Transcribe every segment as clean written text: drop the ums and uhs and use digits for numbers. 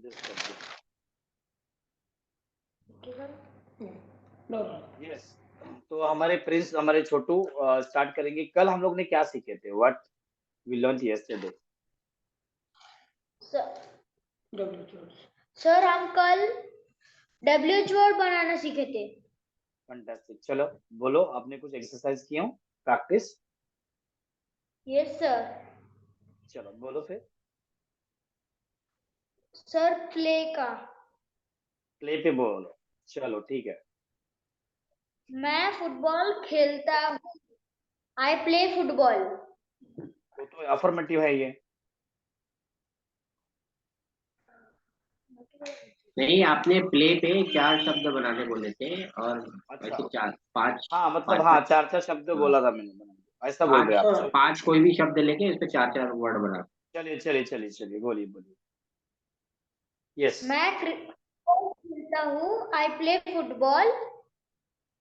Just कर No. Yes तो हमारे प्रिंस हमारे छोटू स्टार्ट करेंगे। कल हम लोग ने क्या सीखे थे? What we learn yesterday? Sir हम कल WH वर्ड बनाना सीखे थे। फैंटास्टिक। चलो बोलो, आपने कुछ एक्सरसाइज किया हो प्रैक्टिस? Yes sir. चलो बोलो फिर। सर प्ले का। प्ले पे बोलो। चलो ठीक है। मैं फुटबॉल खेलता हूँ। I play football. तो अफर्मेटिव है ये। नहीं, आपने प्ले पे 4 शब्द बनाने बोले थे और अच्छा ऐसे 4 5 हाँ मतलब हाँ 4 शब्द बोला था मैंने, बना ऐसा बोल रहे हैं आप। 5 कोई भी शब्द लेके उस पे 4 वर्ड बना। चलिए चलिए चलिए चलिए बोलिए बोलिए। यस मैं फुटबॉल खेलता हूँ। I play football.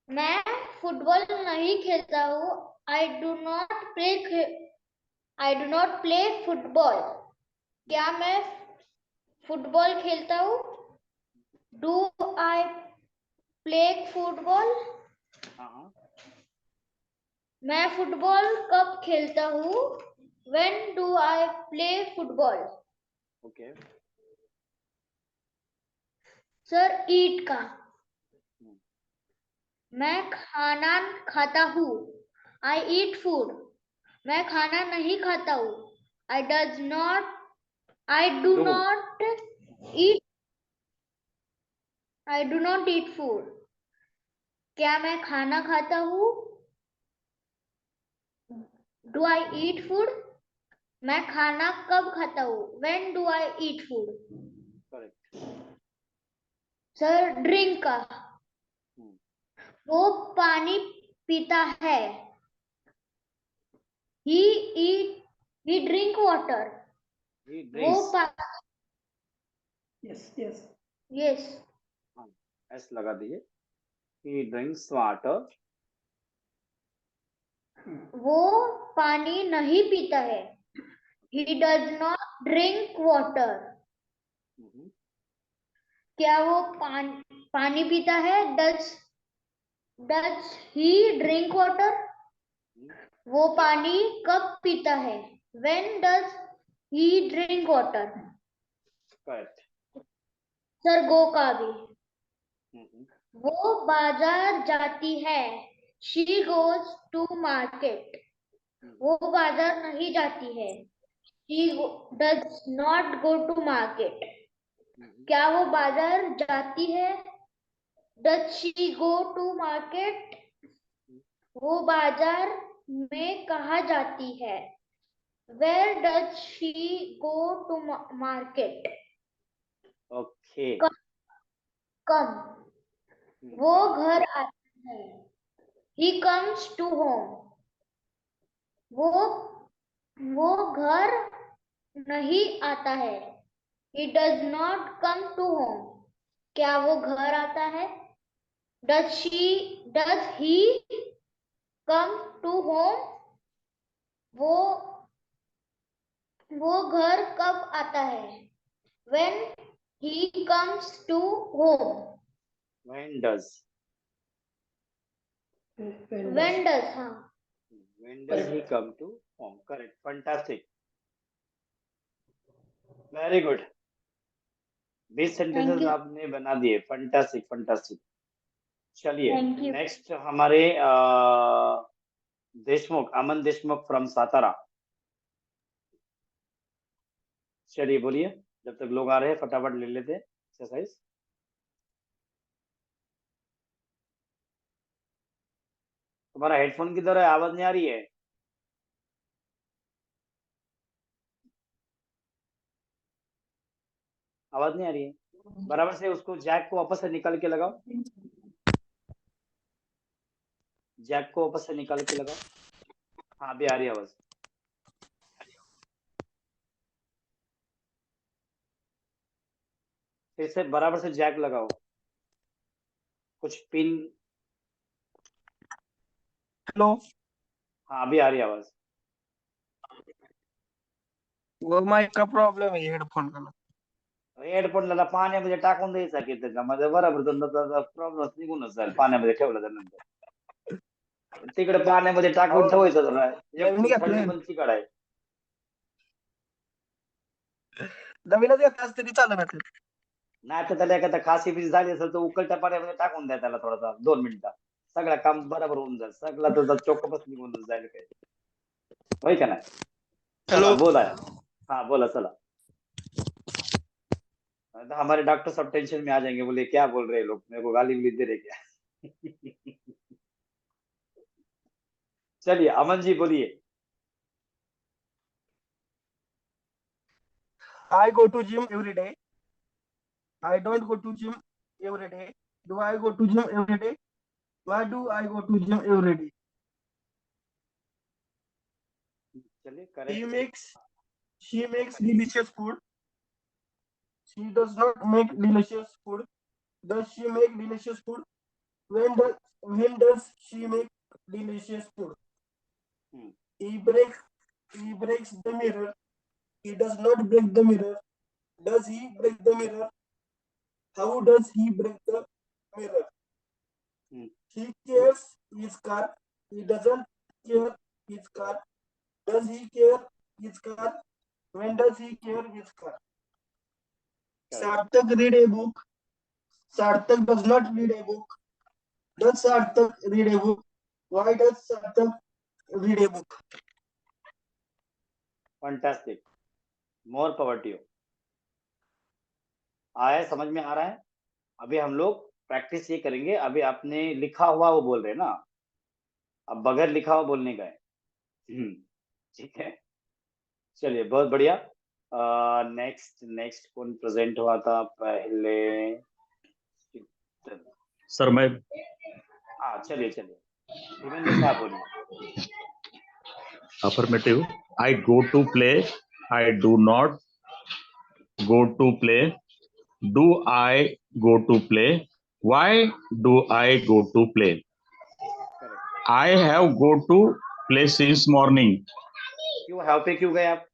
मैं फुटबॉल नहीं खेलता हूँ। I do not play football. क्या मैं फुटबॉल खेलता हूँ? Do I play football? हाँ मैं फुटबॉल कब खेलता हूँ? When do I play football? Okay. Sir eat का। मैं खाना खाता हूँ। I eat food. मैं खाना नहीं खाता हूँ। I do not eat. I do not eat food. क्या मैं खाना खाता हूँ? Do I eat food? मैं खाना कब खाता हूँ? When do I eat food? Correct. Sir drink का। वो पानी पीता है। ही ड्रिंक वाटर। वो यस एस लगा दीजिए। ही ड्रिंक्स वाटर। वो पानी नहीं पीता है। He does not drink water. क्या वो पानी पीता है? Does he drink water? वो पानी कब पीता है? When does he drink water? Correct. Sir go का भी। वो बाजार जाती है। She goes to market. वो बाजार नहीं जाती है। She does not go to market. क्या वो बाजार जाती है? Does she go to market? वो बाजार में कहाँ जाती है? Where does she go to market? Okay. कब वो घर आता है? He comes to home. वो घर नहीं आता है। He does not come to home. क्या वो घर आता है? Does he come to home? वो घर कब आता है? When he comes to home. When does हाँ। When does he come to home? Correct. Fantastic. Very good. 20 sentences आपने बना दिए। Fantastic fantastic. चलिए नेक्स्ट हमारे देशमुख, अमन देशमुख फ्रॉम सातारा। चलिए बोलिए, जब तक लोग आ रहे हैं फटाफट ले लेते हैं एक्सरसाइज। तुम्हारा हेडफोन किधर है? आवाज नहीं आ रही है। आवाज नहीं आ रही है बराबर से। उसको जैक को वापस से निकाल के लगाओ। जैक को वापस से निकाल के लगाओ। हाँ अभी आ रही है आवाज। फिर से बराबर से जैक लगाओ। कुछ पिन। हेलो। हाँ अभी आ रही है आवाज। वो माइक का प्रॉब्लम है हेडफोन का। एअरपोर्टला पाण्यामध्ये टाकून द्यायचा की त्याच्यामध्ये बरोबर तुमचा प्रॉब्लेम निघूनच जाईल पाण्यामध्ये ठेवलं त्यानंतर तिकडे पाण्यामध्ये टाकून ठेवायचं जरा एक थंड पण तिकड आहे नवीनच एक तास तरी चालू ना नाही तर त्याला एखादा खासी बिसी झाली असेल तर उकळत्या पाण्यामध्ये टाकून द्या त्याला थोडासा 2 मिनिटं सगळं काम बरोबर होऊन जाईल सगळा तुझा चोकपच निघून जाईल काय होय का नाही चला बोला हाँ बोला चला हमारे डॉक्टर सब टेंशन में आ जाएंगे बोले क्या बोल रहे हैं लोग मेरे को गाली भी दे रहे क्या चलिए अमन जी बोलिए I go to gym every day. I don't go to gym every day. Do I go to gym every day? Why do I go to gym every day? चलिए correct She makes delicious food. She does not make delicious food. Does she make delicious food? When does she make delicious food? He breaks the mirror. He does not break the mirror. Does he break the mirror? How does he break the mirror? He cares his car. He doesn't care his car. Does he care his car? When does he care his car? Sarthak read a book. Sarthak does not read a book. Does Sarthak read a book? Why does Sarthak read a book? Fantastic more power to you आया समझ में आ रहा है अभी हम लोग practice ये करेंगे अभी आपने लिखा हुआ वो बोल रहे हैं ना अब बगैर लिखा हुआ बोलने का है ठीक है चलिए बहुत बढ़िया नेक्स्ट कौन प्रेजेंट हुआ था पहले सर मैं हाँ चलिए धीरेन्द्र साहब बोलिए affirmative I go to play I do not go to play do I go to play why do I go to play I have go to play since morning क्यों have पे क्यों गए आप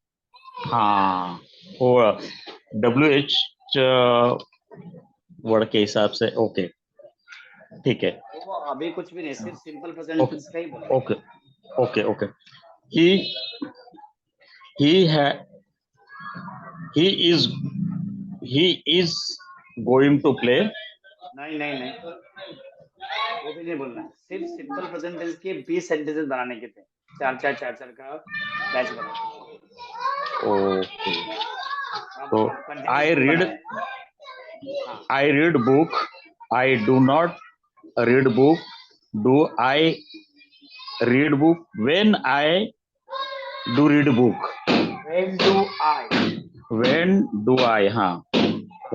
हाँ और WH वर्ड के हिसाब से ओके ठीक है वो अभी कुछ भी नहीं सिर्फ सिंपल प्रेजेंट टेंस का ही बोला okay he is going to play नहीं वो भी नहीं बोलना सिर्फ सिंपल प्रेजेंट टेंस के 20 सेंटेंसेस बनाने के थे चार का बैच बना ओके तो I read book I do not read book do I read book when I do read book when do I हाँ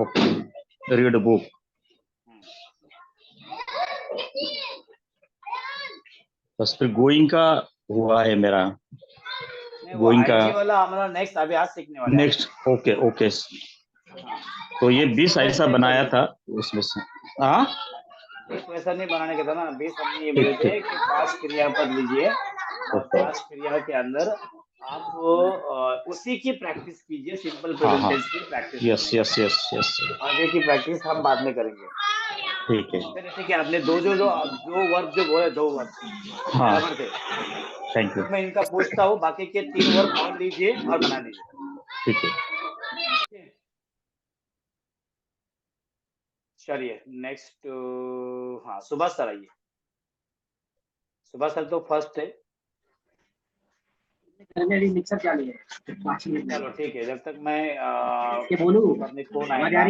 okay read book बस फिर गोइंग का हुआ है मेरा गोइंग का वाला हमारा नेक्स्ट अभी आज सीखने वाला नेक्स्ट ओके तो ये 20 ऐसा बनाया था उसमें से हाँ ऐसा नहीं बनाने का था ना 20 हमने ये बोले थे कि 5 क्रियापद लीजिए और 5 क्रिया के अंदर आप उसी की प्रैक्टिस कीजिए सिंपल प्रेजेंट टेंस की प्रैक्टिस यस आगे की प्रैक्टिस हम बाद में करेंगे ठीक है जैसे कि आपने दो वर्ब जो बोले 2 वर्ब बराबर थे थैंक यू मैं इनका पूछता हूँ बाकी के 3 वर्ब और लीजिए और बना लीजिए ठीक है चलिए नेक्स्ट हाँ सुभाष सर आइए सुभाष सर तो फर्स्ट है चलो ठीक है जब तक मैं अपने कौन आएगा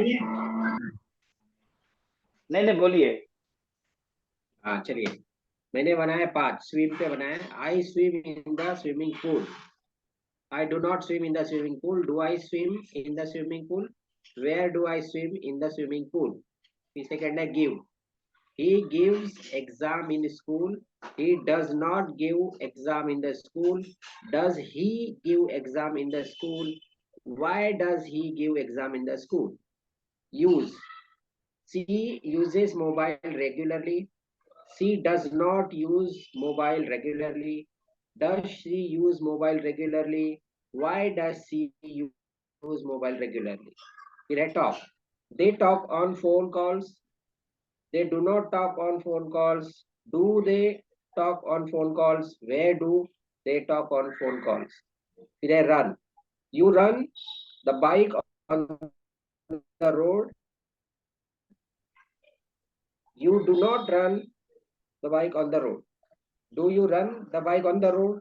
नहीं बोलिए हाँ चलिए मैंने बनाया 5 स्विम पे बनाया I swim in the swimming pool I do not swim in the swimming pool do I swim in the swimming pool where do I swim in the swimming pool second है give he gives exam in school he does not give exam in the school does he give exam in the school why does he give exam in the school use she uses mobile regularly she does not use mobile regularly does she use mobile regularly why does she use mobile regularly फिर है talk. They talk on phone calls. They do not talk on phone calls. Do they talk on phone calls? Where do they talk on phone calls? फिर है run. You run the bike on the road. You do not run the bike on the road. Do you run the bike on the road?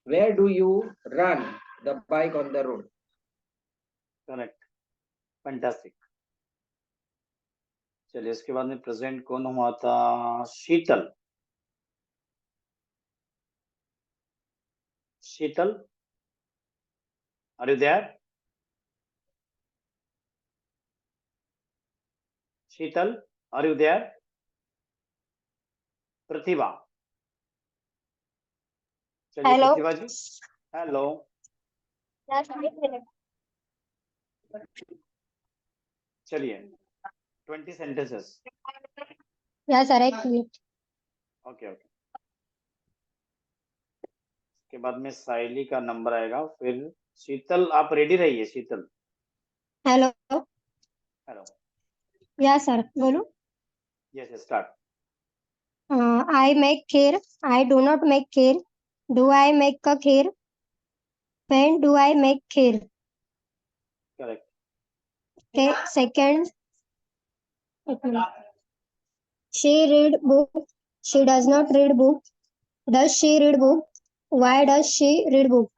Where do you run the bike on the road? Correct, fantastic. चलिए इसके बाद में present कौन हुआ था? Sheetal. Sheetal, are you there? Sheetal, are you there? Pratibha. चलिए Hello. Pratibha ji. Hello. चलिए 20 sentences. Yeah, sir. एक minute. Okay okay. इसके बाद में साइली का नंबर आएगा, फिर शीतल। आप रेडी रहिए शीतल। Hello. हेलो। Yeah, sir. बोलो. Yes start. I make kheer. I do not make kheer. Do I make a kheer? When do I make kheer? Correct. Okay. Second. एक minute. She read book. She does not read book. Does she read book? Why does she read book?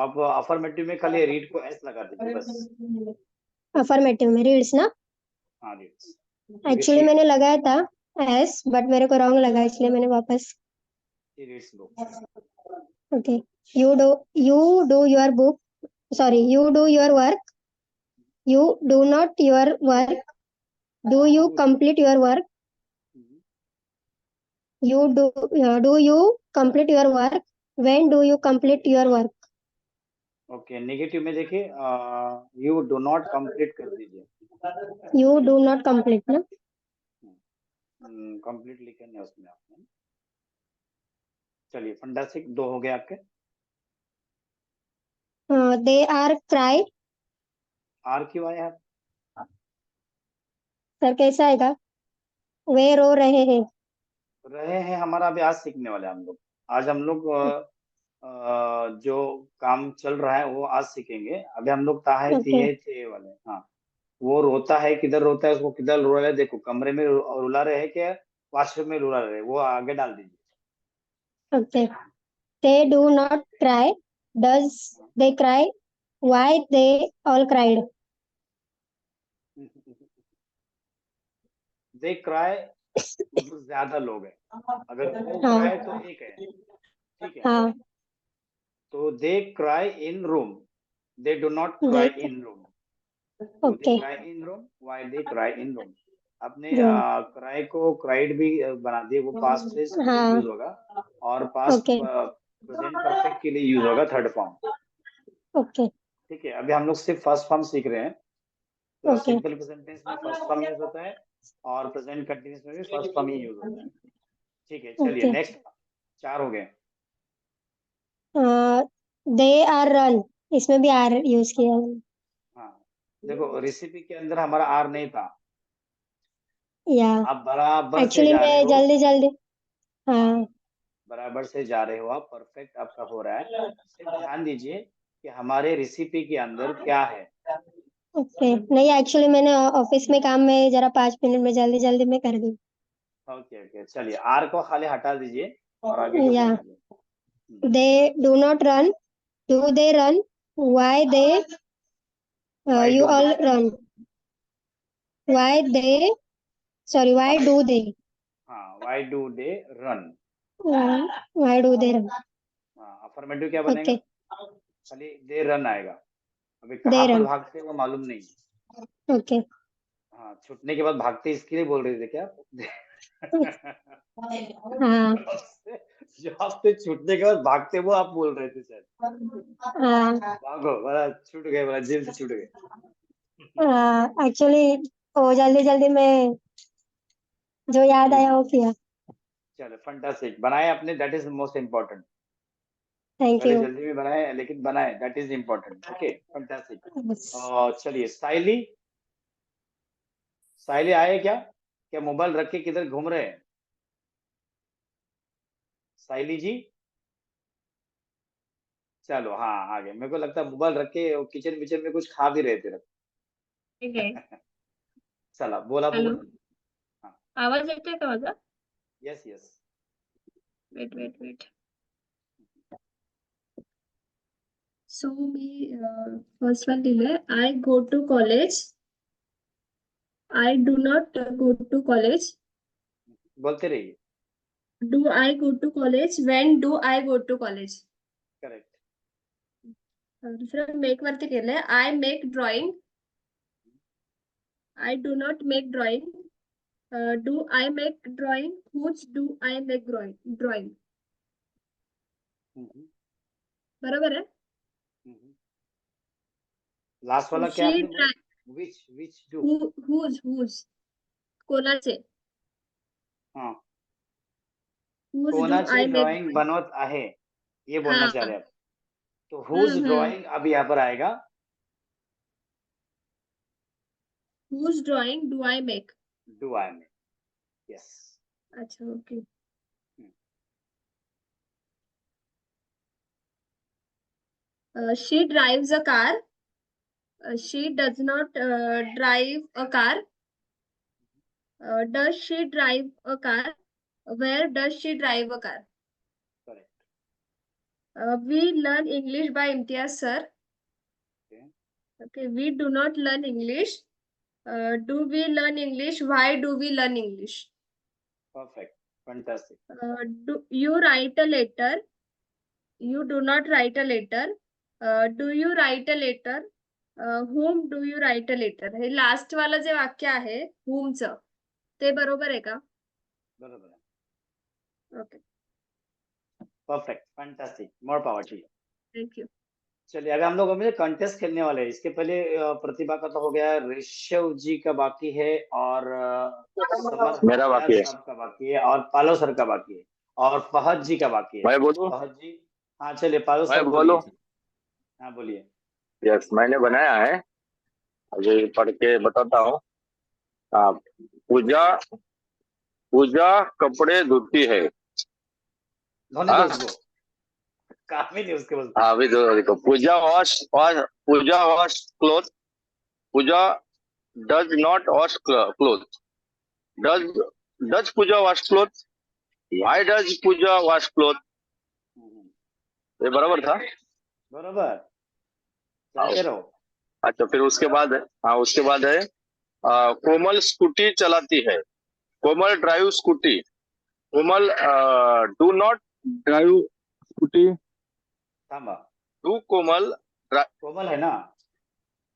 आप affirmative में खाली read को S लगा दीजिए बस। Affirmative में reads ना? हाँ रीड्स। Actually मैंने लगाया था S, but मेरे को wrong लगा, इसलिए मैंने वापस. Reads book. Okay. You do your book. Sorry, you do your work. You do not your work. Do you complete your work? You do you complete your work? When do you complete your work? Okay, negative में देखिए, you do not complete कर दीजिए। You do not complete ना? Complete लिखे नहीं उसमें आपने। चलिए फंटास्टिक, 2 हो गए आपके। They are cry. आर क्यों आया है? सर कैसा आएगा? वे रो रहे हैं। रहे हैं हमारा अभी आज सीखने वाले हैं हम लोग। आज हम लोग जो काम चल रहा है वो आज सीखेंगे। अभी हम लोग ताहे Okay. थिए थे वाले। हाँ, वो रोता है, किधर रोता है, उसको किधर रुला रहे, देखो कमरे में रुला रहे हैं क्या वॉशरूम में रुला रहे हैं, वो आगे डाल दीजिए। Okay. They do not cry. Does they cry? Why they all cried? They cry मतलब ज्यादा लोग हैं, अगर वो हाँ. क्राई तो एक है, ठीक है। हाँ. तो दे cry in room, they do not cry They in room. तो दे okay. Cry in room, why they cry in room. आपने Room. क्राई को क्राइड भी बना दिए, वो पास्ट टेंस के लिए हाँ. यूज होगा और पास्ट Okay. प्रेजेंट परफेक्ट के लिए यूज होगा थर्ड फॉर्म। Okay. ठीक है, अभी हम लोग सिर्फ फर्स्ट फॉर्म सीख रहे हैं। तो Okay. सिंपल प्रेजेंट टेंस में फर्स्ट फॉर्म यूज होता है और प्रेजेंट कंटिन्यूअस में भी फर्स्ट फॉर्म ही यूज होता है। ठीक है, चलिए Okay. नेक्स्ट। 4 हो गए। They are run. इसमें भी आर यूज किया है. हाँ, देखो रेसिपी के अंदर हमारा आर नहीं था। या आप बराबर से एक्चुअली जा रहे मैं हो, जल्दी जल्दी. हाँ. बराबर से जा रहे हो आप, परफेक्ट आपका हो रहा है। सिर्फ ध्यान दीजिए कि हमारे रेसिपी के अंदर क्या है। ओके. नहीं एक्चुअली मैंने ऑफिस में काम में जरा 5 मिनट में जल्दी जल्दी में कर दी. ओके ओके, चलिए आर को खाली हटा दीजिए और आगे के या बोल दीजिए। They do not run. Do they run? Why they Why you do all they? Run? Why they sorry why Why? Do they? हाँ, why do they run? Why do they run? हाँ, अफर्मेटिव क्या बनेगा? Okay. खाली they run आएगा। अभी दे कहाँ पर run. भागते हैं वो मालूम नहीं। ओके. हाँ, छूटने के बाद भागते इसके लिए बोल रहे थे क्या? हाँ. जॉब से छूटने के बाद भागते वो आप बोल रहे थे शायद। हाँ. भागो, बोला छूट गए, बोला जेल से छूट गए। एक्चुअली वो जल्दी जल्दी में जो याद आया वो किया. चलो फंटास्टिक, बनाए आपने, that is most important. Thank भले you. जल्दी में बनाए लेकिन बनाए, that is important. Okay, fantastic. Yes. चलिए, साइली. साइली आए क्या? क्या मोबाइल रख के किधर घूम रहे हैं? साइली जी, चलो हाँ आ गए. मेरे को लगता है मोबाइल रख के किचन विचन में कुछ खा भी रहे थे. ठीक आहे. चला बोला हॅलो, बघू. हाँ. आवाज येतोय का माझा? Yes yes. वेट. सो मी फर्स्ट वन लिहिलंय, I go to college. I do not go to college. बोलते रहिए. Do I go to college? When do I go to college? Correct. दुसरं मेक वरती केलंय, I make drawing. I do not make drawing. Do I make drawing? Whose do I make drawing? बरोबर आहे. Last वाला क्या she आपने बोला? Which do. Whose कोणाचे? हाँ. हुज डू कोणाची आय मेक ड्राइंग बनवत आहे, ये बोलना चाह रहे हैं आप. तो हुज ड्राइंग अब यहाँ पर आएगा. Whose drawing do I make? Do I में. यस. अच्छा, okay. She drives a car. She does not drive a car. Does she drive a car? Where does she drive a car? Correct. We learn English by Imtiaz sir. Okay, we do not learn English. Do we learn English? Why do we learn English? Perfect. Fantastic. Do you write a letter? You do not write a letter. Do you write a letter? Whom do you write a letter? हे last वाला जे वाक्य आहे whomचं, ते बरोबर आहे का? बरोबर है. Okay, perfect. Fantastic. More power to you. Thank you. चलिए अभी हम लोग अभी कंटेस्ट खेलने वाले हैं. इसके पहले प्रतिभा का तो हो गया, ऋषभ जी का बाकी है, और समर मेरा बाकी है. साहब का बाकी है, और पालो सर का बाकी है, और फहद जी का बाकी है. मैं बोलूं? फहद जी. हाँ चलिए पालो मैं सर बोलूं? बोलिए. हाँ बोलिए. यस, मैंने बनाया है, अभी पढ़ के बताता हूँ. हाँ, पूजा कपड़े धोती है. धोने हाँ? दो उसको, काम ही नहीं उसके पास. हाँ, अभी देखो, Puja wash cloth. Puja does not wash cloth. Does Puja wash cloth? Why does Puja wash cloth? ये बराबर था. बरोबर. चलते रहो. अच्छा, फिर उसके बाद है कोमल स्कूटी चलाती है. Komal drive scooty. Komal do not drive scooty. थांबा. डू कोमल कोमल है ना.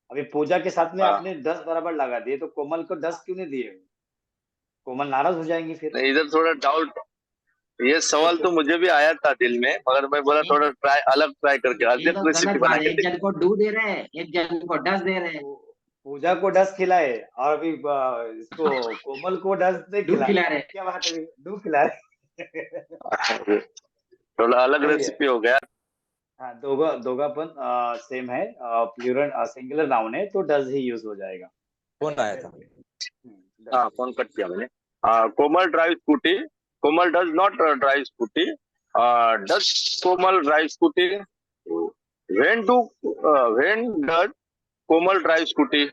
अभी पूजा के साथ में हाँ. आपने 10 बराबर लगा दिए, तो कोमल को 10 क्यों नहीं दिए? कोमल नाराज हो जाएंगी फिर. नहीं, इधर थोड़ा डाउट. ये सवाल तो मुझे भी आया था दिल में, मगर मैं बोला थोड़ा अलग ट्राई करके ये तो रेसिपी गलत बना बात है. के एक जन को डू दे रहे हैं, एक जन को डस दे रहे हैं. पूजा को 10 खिलाए और अभी इसको कोमल को 10 नहीं डू खिलाए. खिला रहे. क्या बात है, डू खिला रहे. थोड़ा अलग सही है. रेसिपी हो गया. हाँ, दोगा पण सेम है. प्लूरल सिंगुलर नाउन है तो डज ही यूज हो जाएगा. कौन आया था? हाँ, फोन कट किया मैंने. Komal drive scooty. Komal does not drive scooty. Does Komal drive scooty? When does Komal drive scooty?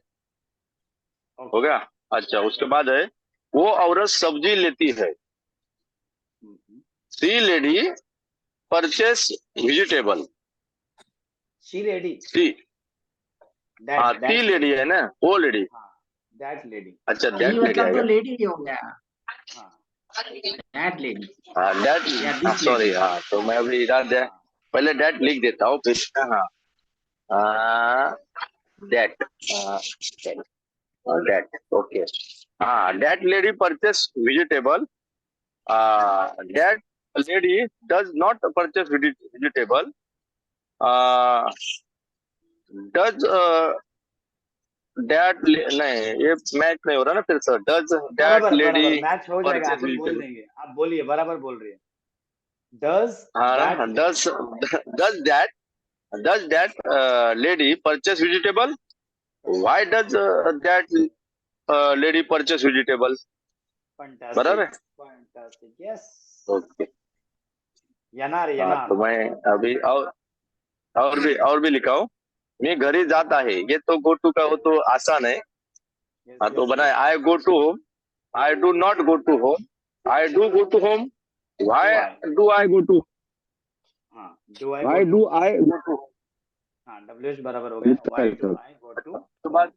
हो गया. अच्छा, उसके बाद है वो औरत सब्जी लेती है. She lady purchase vegetable. She lady. She. हाँ, टी लेडी है ना, वो लेडी. That lady. अच्छा, ये दैट लेडी मतलब तो आएगा. लेडी हो गया. हाँ. That lady. हाँ, दैट. या दिस सॉरी. लेडी. हाँ, तो मैं अभी पहले दैट लिख देता हूँ, फिर हाँ दैट. दैट. ओके. हाँ, that lady purchase vegetable. That lady does not purchase vegetable. Does that नहीं, ये मैच नहीं हो रहा ना फिर sir. Does that lady match हो जाएगा. purchase आप बोल vegetable? देंगे. आप बोलिए, बराबर बोल रही है. Does that does that lady purchase vegetable? Why does that lady purchase vegetable? fantastic. बराबर है? Fantastic. Yes. ओके, येणार हाँ, येणार. तो मैं अभी और भी लिखा हूँ। मैं घरी जाता है, ये तो गो टू का वो तो आसान है। Yes, हाँ, तो yes, बनाए yes. I go to home, I do not go to home, I do go to home, why do I go to, हाँ, do I why go do to? I go to. हाँ, WH बराबर हो गया. Why do I go to? तो बाद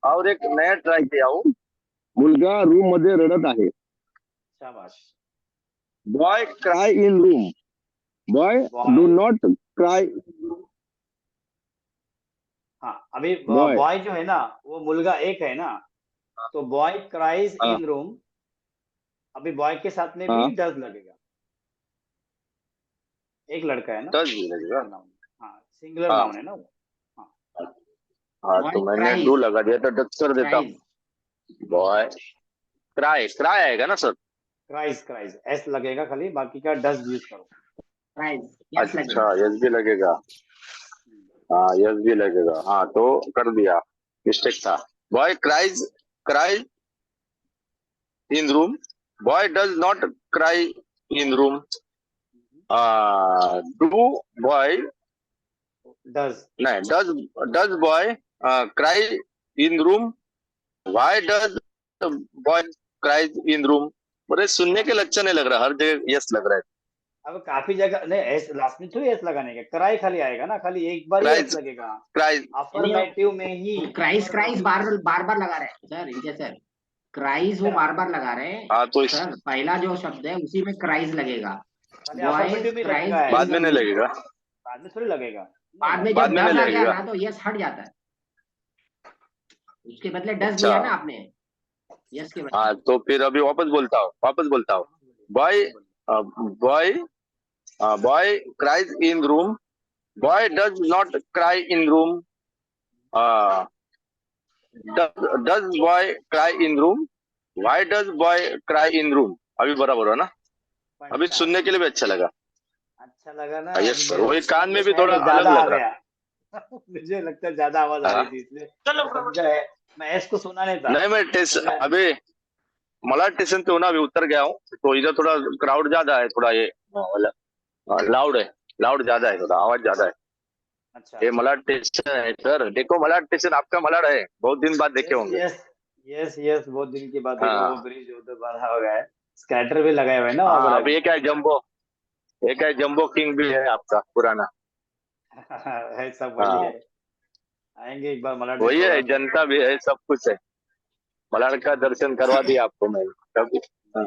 और एक नया ट्राय किया हूँ, मुलगा रूम मध्ये रडत आहे, शाबाश. Boy cry in room, boy Boy. Do not cry, हाँ, अभी Boy. बॉय जो है ना वो मुलगा एक है ना, तो बॉय क्राइज हाँ. In room. अभी बॉय के साथ में हाँ. भी डज लगेगा. एक लड़का है ना. डज लगेगा। Noun. हाँ, सिंगुलर हाँ. नाउन है ना वो. हाँ, तो Boy मैंने cries. डू लगा दिया तो डज कर देता हूँ। Cries. बॉय क्राय, क्राय आएगा ना सर? क्राइज क्राइज एस लगेगा खाली, बाकी का डज यूज करो. Cries. Yes, अच्छा, लगेगा. यस भी लगेगा। हाँ, यस भी लगेगा। हाँ, तो कर दिया, मिस्टेक था। Boy cries in room, boy does not cry in room, do boy does. नहीं, does boy cry in room, why does boy cry in room. बड़े सुनने के लक्षण नहीं लग रहा, हर जगह यस लग रहा है। अब काफी जगह नहीं, एस लास्ट में थोड़ी एस लगाने का, क्राई खाली आएगा ना, खाली एक बार ही एस Cries. लगेगा. क्राइज, अफर्मेटिव में ही क्राइस बार बार लगा रहे हैं सर, इनके सर क्राइस वो बार बार लगा रहे हैं हाँ तो सर। पहला जो शब्द है उसी में क्राइस लगेगा। खाली अफर्मेटिव में लगेगा है. बाद में नहीं लगेगा। बाद में थोड़ी लगेगा. बाद में बाद जब में डज नहीं आ गया लगेगा। ना तो यस हट जाता है, उसके बदले डज अच्छा। दिया ना आपने, यस के बदले। हाँ, तो फिर अभी वापस बोलता हूँ। Boy cries in room, boy does not cry in room, does boy cry in room, why does boy cry in room. अभी बराबर हो ना? अभी सुनने के लिए भी अच्छा लगा। अच्छा लगा ना. यस सर, अभी वही कान में भी थोड़ा अलग ज्यादा आ लग रहा। गया. मुझे लगता है ज्यादा आवाज आ रही थी इसलिए समझा है. मैं एस को सुना नहीं था. नहीं, मैं अभी मला स्टेशन पे होना, अभी उतर गया हूँ, तो इधर थोड़ा क्राउड ज्यादा है, थोड़ा ये लाउड है, लाउड ज्यादा है, थोड़ा आवाज ज्यादा है। अच्छा. ये मलाड स्टेशन है सर, देखो मलाड स्टेशन आपका मलाड है, बहुत दिन बाद देखे होंगे। यस यस यस, बहुत दिन की बात है. हाँ. वो ब्रिज उधर बना हो गया है, स्कैटर भी लगाए हुए हैं ना वहाँ हाँ, पर अब अभी. एक है जम्बो किंग भी है आपका पुराना। है सब वही हाँ. है. आएंगे एक बार मलाड में वही है, प्रोग्राम. जनता भी है, सब कुछ है। मलाड का दर्शन करवा दिया आपको मैंने कभी। हाँ.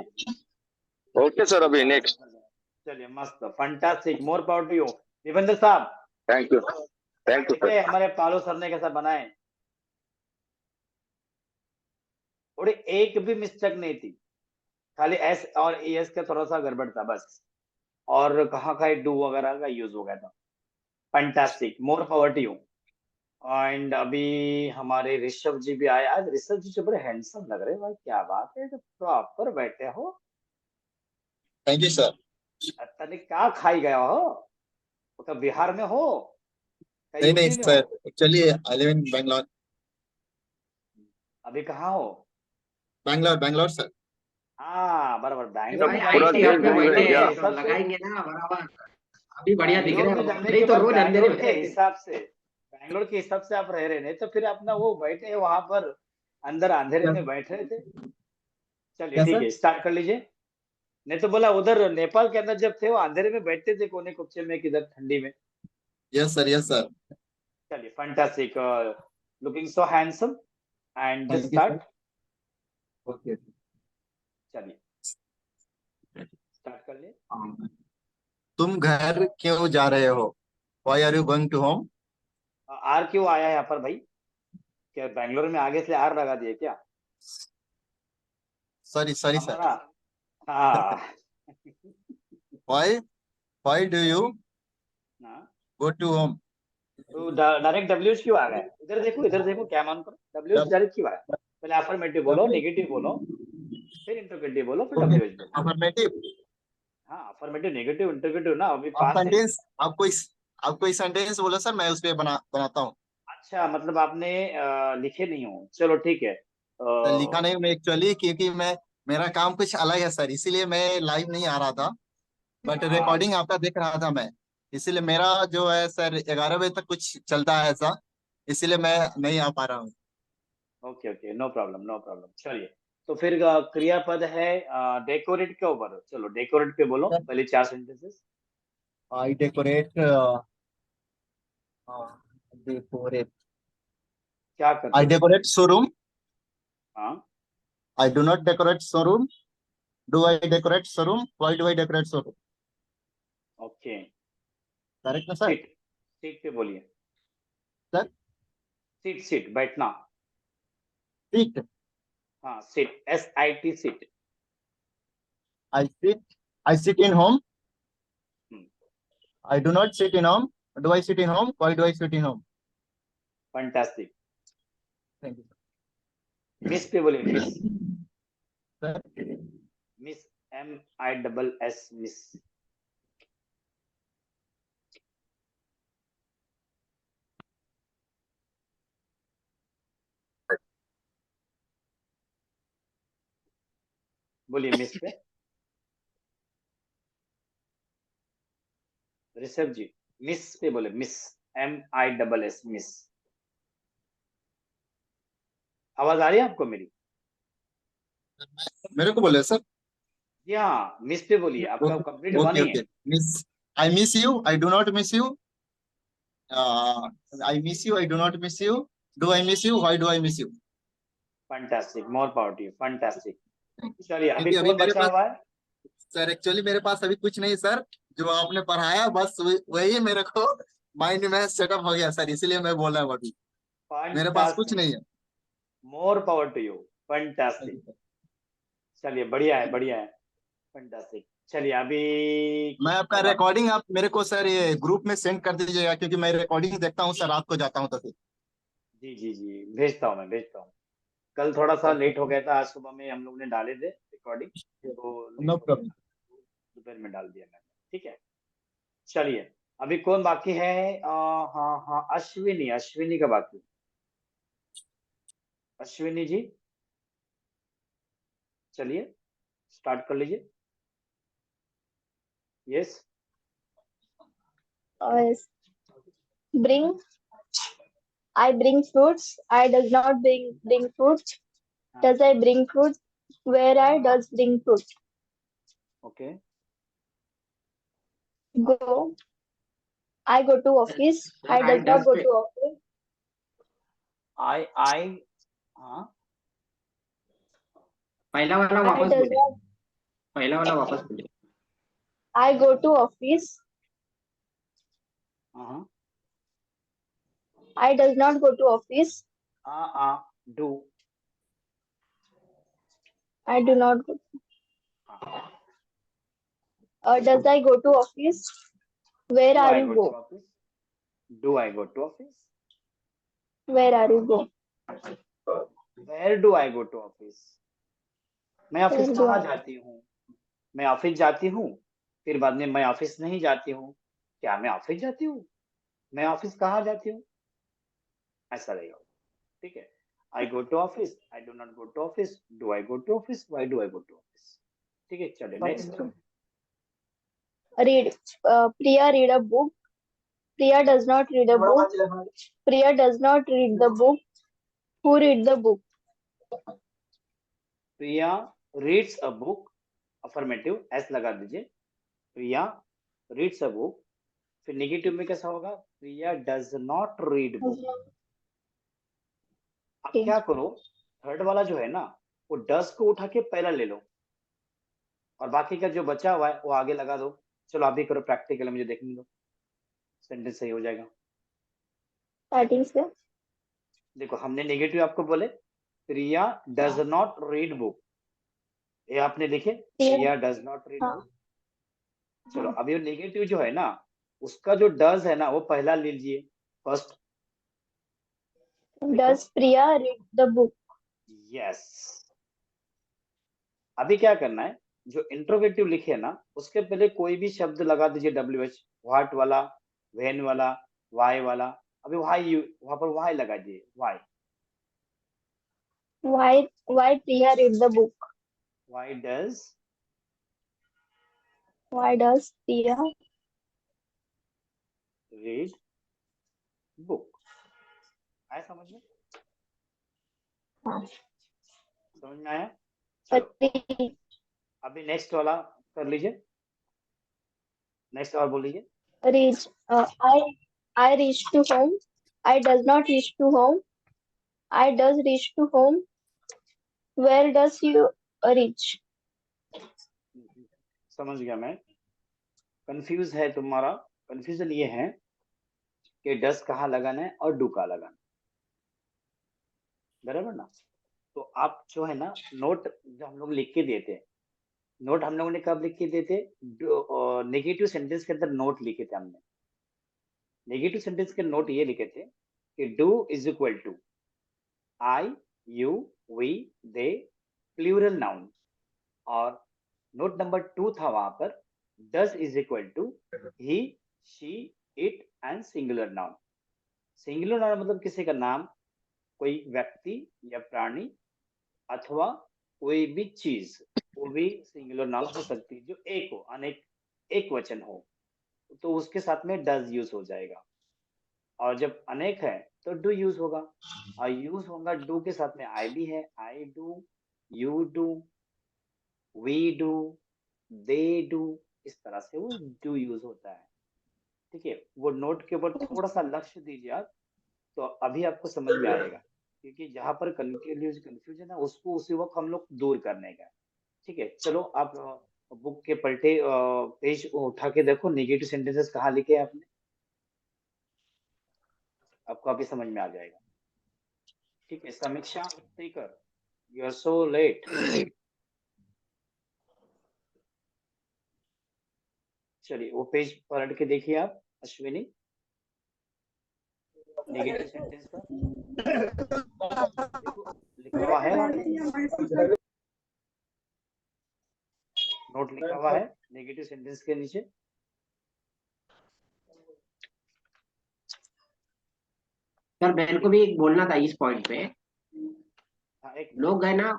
ओके सर, अभी नेक्स्ट। चलिए मस्त, fantastic, more power to you. Devendra साहब, थैंक यू देखिए सर। हमारे पालो सर ने कैसा बनाए. थोड़ी एक भी मिस्टेक नहीं थी, खाली एस और एस का थोड़ा सा गड़बड़ था बस, और कहाँ का डू वगैरह का यूज हो गया था. Fantastic, more power to you. And अभी हमारे ऋषभ जी भी आए. आज ऋषभ जी जो बड़े हैंडसम लग रहे हैं भाई, क्या बात है, तो प्रॉपर बैठे हो. Thank you sir. तने क्या खाई गया हो, वो तो बिहार में हो, कहीं नहीं यूपी में सर, हो. Actually I live in Bangalore. अभी कहाँ हो? बैंगलोर सर। हाँ बराबर, बैंगलोर में पूरा जाने देश के घूम रहे क्या? तो लगाएंगे ना बराबर, अभी बढ़िया दिख रहे बैंगलोर में हो, जाने नहीं के तो बाद रोज अंधेरे बैंगलोर में के रहते। हिसाब से, बैंगलोर के हिसाब से आप रह रहे, नहीं तो फिर अपना वो बैठे हैं वहां पर अंदर अंधेरे में बैठ रहे थे. चलिए क्या ठीक सर? है, स्टार्ट कर लीजिए. नहीं तो बोला उधर नेपाल के अंदर जब थे वो अंधेरे में बैठते थे कोने कुप्चे में, किधर ठंडी में. Yes sir. चलिए fantastic, looking so handsome and just thank you start. Sir. Okay. चलिए स्टार्ट कर लिए. तुम घर क्यों जा रहे हो? Why are you going to home? आर क्यों आया है यहाँ पर भाई? क्या बैंगलोर में आगे से आर लगा दिए क्या? Sorry sir. हमारा हाँ. व्हाई डू यू हाँ, गो टू होम? तो डायरेक्ट डब्ल्यू क्यों आ गया? इधर देखो क्या मान पर डब्ल्यू डायरेक्ट क्यों आया? पहले अफर्मेटिव बोलो, नेगेटिव बोलो, फिर इंटरोगेटिव बोलो, फिर डब्ल्यू बोलो. अफर्मेटिव। हाँ अफर्मेटिव नेगेटिव इंटरोगेटिव ना, अभी आप पास्ट टेंस। सेंटेंस आप कोई सेंटेंस बोलो सर, मैं उस पे बनाता हूँ। अच्छा मतलब आपने लिखे नहीं हो, चलो ठीक है। तो लिखा नहीं मैं एक्चुअली, क्योंकि मैं मेरा काम कुछ अलग है सर, इसीलिए मैं लाइव नहीं आ रहा था, बट हाँ रिकॉर्डिंग आपका देख रहा था मैं। इसीलिए मेरा जो है सर 11 बजे तक कुछ चलता है ऐसा, इसीलिए मैं नहीं आ पा रहा हूँ। Okay okay, no problem no problem. चलिए, तो फिर क्रियापद है डेकोरेट के ऊपर, चलो डेकोरेट पे बोलो पहले 4 सेंटेंसेस। आई डेकोरेट, डेकोरेट, क्या करते आई हो? डेकोरेट शोरूम, हाँ आई do not decorate showroom, do I decorate showroom, why do I decorate showroom. Okay. Correct ना सर? सीट, सीट पे बोलिए। सर सीट सीट बैठना। ठीक है। हाँ seat, SIT seat. I sit, I sit in home, hmm, I do not sit in home, do I sit in home, why do I sit in home. Fantastic. Thank you miss पे बोलिए, miss. Sir. Miss, MISS miss. बोलिए miss पे। ऋषभ जी, miss पे बोले, miss, MISS miss. आवाज आ रही है आपको मेरी? मेरे को बोले सर? जी हाँ, मिस पे बोलिए, आपका ओके कंप्लीट हुआ ओके नहीं ओके। है। Miss, I miss you, I do not miss you, I miss you, I do not miss you, do I miss you, why do I miss you. Fantastic, more power to you, fantastic. चलिए, अभी क्योंकि अभी कौन मेरे बचा पास हुआ है? Sir, actually मेरे पास अभी कुछ नहीं सर, जो आपने पढ़ाया बस वही मेरे को माइंड में सेटअप हो गया सर, इसीलिए मैं बोल रहा हूँ अभी। मेरे पास कुछ फैंटास्टिक, नहीं है। More power to you, fantastic. चलिए, बढ़िया है, बढ़िया है, फैंटास्टिक। चलिए अभी मैं आपका कौन बाकी? रिकॉर्डिंग आप मेरे को सर ये ग्रुप में सेंड कर दीजिएगा, क्योंकि मैं रिकॉर्डिंग देखता हूँ सर, रात को जाता हूँ तो फिर। जी जी जी, भेजता हूँ, मैं भेजता हूँ। कल थोड़ा सा लेट हो गया था, आज सुबह में हम लोग ने डाले थे रिकॉर्डिंग, तो नो लेट हो गया प्रॉब्लम। था, दोपहर में डाल दिया मैंने। ठीक है, चलिए अभी कौन बाकी है? हाँ हाँ, अश्विनी, अश्विनी का बाकी। अश्विनी जी, चलिए स्टार्ट कर लीजिए। Yes. Yes. Bring. I bring fruits. I does not bring fruits. Does I bring fruit? Where I does bring fruit. Okay. Go. I go to office. Sir I I does not does go पे, to office. आई, हाँ पहला वाला I वापस does बोलिए, not. पहला वाला वापस बोलिए। I go to office. हाँ I does not go to office. Do, I do not go. हाँ। Does I go to office? Where do are I you go to go? Office, do I go to office, Where are you go? Where do I go to office, मैं office Where do कहाँ I? जाती हूँ? मैं office जाती हूँ, फिर बाद में मैं ऑफिस नहीं जाती हूँ। क्या मैं ऑफिस जाती हूँ? मैं ऑफिस कहाँ जाती हूँ? ऐसा रहेगा। ठीक है, I go to office, I do not go to office, do I go to office, why do I go to office. ठीक है, चलिए next. Read. Priya read a book. Priya does not read a book. Priya does not read the book. Who read the book? Priya reads a book, affirmative, S लगा दीजिए। प्रिया reads a book, फिर negative में कैसा होगा? प्रिया does not read book. अब Okay. क्या करो, third वाला जो है ना, वो डज को उठा के पहला ले लो, और बाकी का जो बचा हुआ है वो आगे लगा दो। चलो आप भी करो प्रैक्टिकल, मुझे देखने दो, सेंटेंस सही हो जाएगा। Starting से. देखो, हमने नेगेटिव आपको बोले, प्रिया डज नॉट रीड बुक, ये आपने लिखे, प्रिया डज नॉट रीड हाँ. बुक। चलो अब ये नेगेटिव जो है ना, उसका जो डज है ना, वो पहला ले लीजिए, first. Does Priya read the book? Yes. अभी क्या करना है, जो इंट्रोगेटिव लिखे ना उसके पहले कोई भी शब्द लगा दीजिए WH, व्हाट वाला, व्हेन वाला, व्हाई वाला। अभी व्हाई वहां पर व्हाई लगा दीजिए, why. Why Priya read the book? Why does Why does Priya read book. आया समझ में? हाँ, समझ में आया? चलो read? अभी नेक्स्ट वाला कर लीजिए, नेक्स्ट और बोल लीजिए। Reach. I reach to home. I does not reach to home. I does reach to home. Where does you reach? समझ गया मैं। कंफ्यूज है तुम्हारा, कंफ्यूजन ये है कि डस कहाँ लगाना है और डू कहाँ लगाना है, बराबर ना? तो आप जो है ना नोट जो हम लोग लिख के देते हैं, नोट हम लोगों ने कब लिख के देते? नेगेटिव सेंटेंस के अंदर नोट लिखे थे हमने। नेगेटिव सेंटेंस के नोट ये लिखे थे कि do is equal to I, you, we, they, plural noun. और नोट नंबर 2 था वहां पर does is equal to he, she, it and singular noun. Singular noun मतलब किसी का नाम, कोई व्यक्ति या प्राणी अथवा कोई भी चीज, वो भी सिंगुलर नाउन हो सकती है जो एक हो, अनेक, एक वचन हो, तो उसके साथ में डज यूज हो जाएगा। और जब अनेक है तो डू यूज होगा, और यूज होगा डू के साथ में आई भी है, I do, you do, we do, they do, इस तरह से वो डू यूज होता है। ठीक है, वो नोट के ऊपर थोड़ा सा लक्ष्य दीजिए आप, तो अभी आपको समझ में आएगा, क्योंकि जहां पर कंफ्यूजन है उसको उसी वक्त हम लोग दूर करने का। ठीक है, चलो आप बुक के पलटे पेज उठा के देखो, नेगेटिव सेंटेंसेस कहाँ लिखे हैं आपने, आपको अभी समझ में आ जाएगा। ठीक है, Samiksha speaker, you are so late. चलिए वो पेज पलट के देखिए आप अश्विनी, नेगेटिव सेंटेंस का लिखा हुआ है वहां पे, नोट लिखा हुआ है नेगेटिव सेंटेंस के नीचे। सर मेरे को भी एक बोलना था इस पॉइंट पे। हाँ, एक लोग है ना,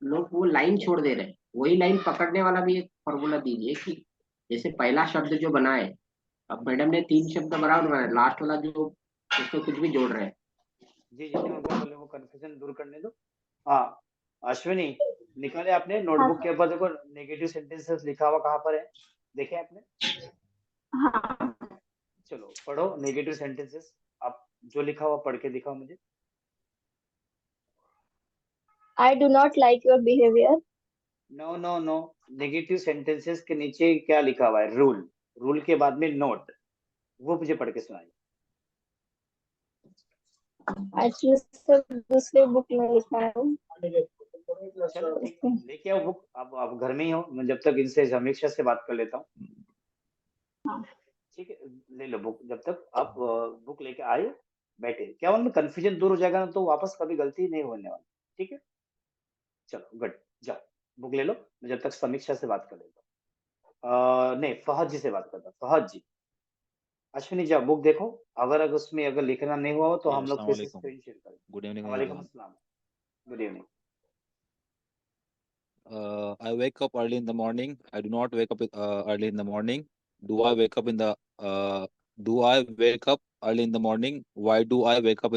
लोग वो लाइन छोड़ दे रहे हैं, वही लाइन पकड़ने वाला भी एक फॉर्मूला दीजिए कि जैसे पहला शब्द जो बना है, अब मैडम ने 3 शब्द बराबर बनाया, लास्ट वाला जो उसमें कुछ भी जोड़ रहे हैं। जी जी उनको बोले वो कंफ्यूजन दूर करने दो। हाँ अश्विनी, निकाले आपने नोटबुक के ऊपर, देखो नेगेटिव सेंटेंसेस लिखा हुआ कहाँ पर है, देखे आपने? हाँ. चलो पढ़ो नेगेटिव सेंटेंसेस, आप जो लिखा हुआ पढ़ के दिखाओ मुझे। I do not like your behavior. No no no, negative sentences के नीचे क्या लिखा हुआ है? रूल, रूल के बाद में नोट, वो मुझे पढ़ के सुनाइए। Actually सर दूसरे बुक में लिखा है. चलो ठीक, लेके आओ बुक, अब आप घर में ही हो, मैं जब तक इनसे समीक्षा से बात कर लेता हूँ। हाँ. ठीक है, ले लो बुक, जब तक आप बुक लेके आए बैठे, क्या उनमें कंफ्यूजन दूर हो जाएगा ना, तो वापस कभी गलती नहीं होने वाली। ठीक है, चलो गुड, जाओ बुक ले लो, मैं जब तक समीक्षा से बात कर लेता हूँ। नहीं, फहद जी से बात करता हूँ, फहद जी। अश्विनी जाओ बुक देखो, अगर उसमें अगर लिखना नहीं हुआ हो तो हम लोग फिर से स्क्रीन शेयर करें। Good evening, वालेकुम everyone. अस्सलाम, good evening. I wake up early in the morning. I do not wake up early in the morning. Do I wake up in the Do I wake up early in the morning? Why do I wake up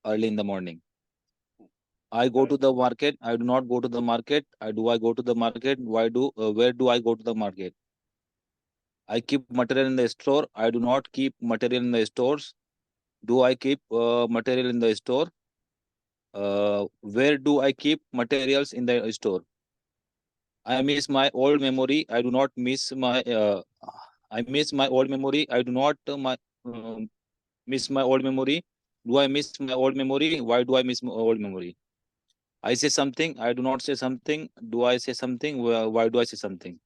early in the morning? I go to the market. I do not go to the market. Do I go to the market? Where do I go to the market? I keep material in the store. I do not keep material in the stores. Do I keep material in the store? Where do I keep materials in the store? I miss my old memory. I do not miss my. I miss my old memory. I do not miss my old memory. Do I miss my old memory? Why do I miss my old memory? I say something. I do not say something. Do I say something? Why do I say something?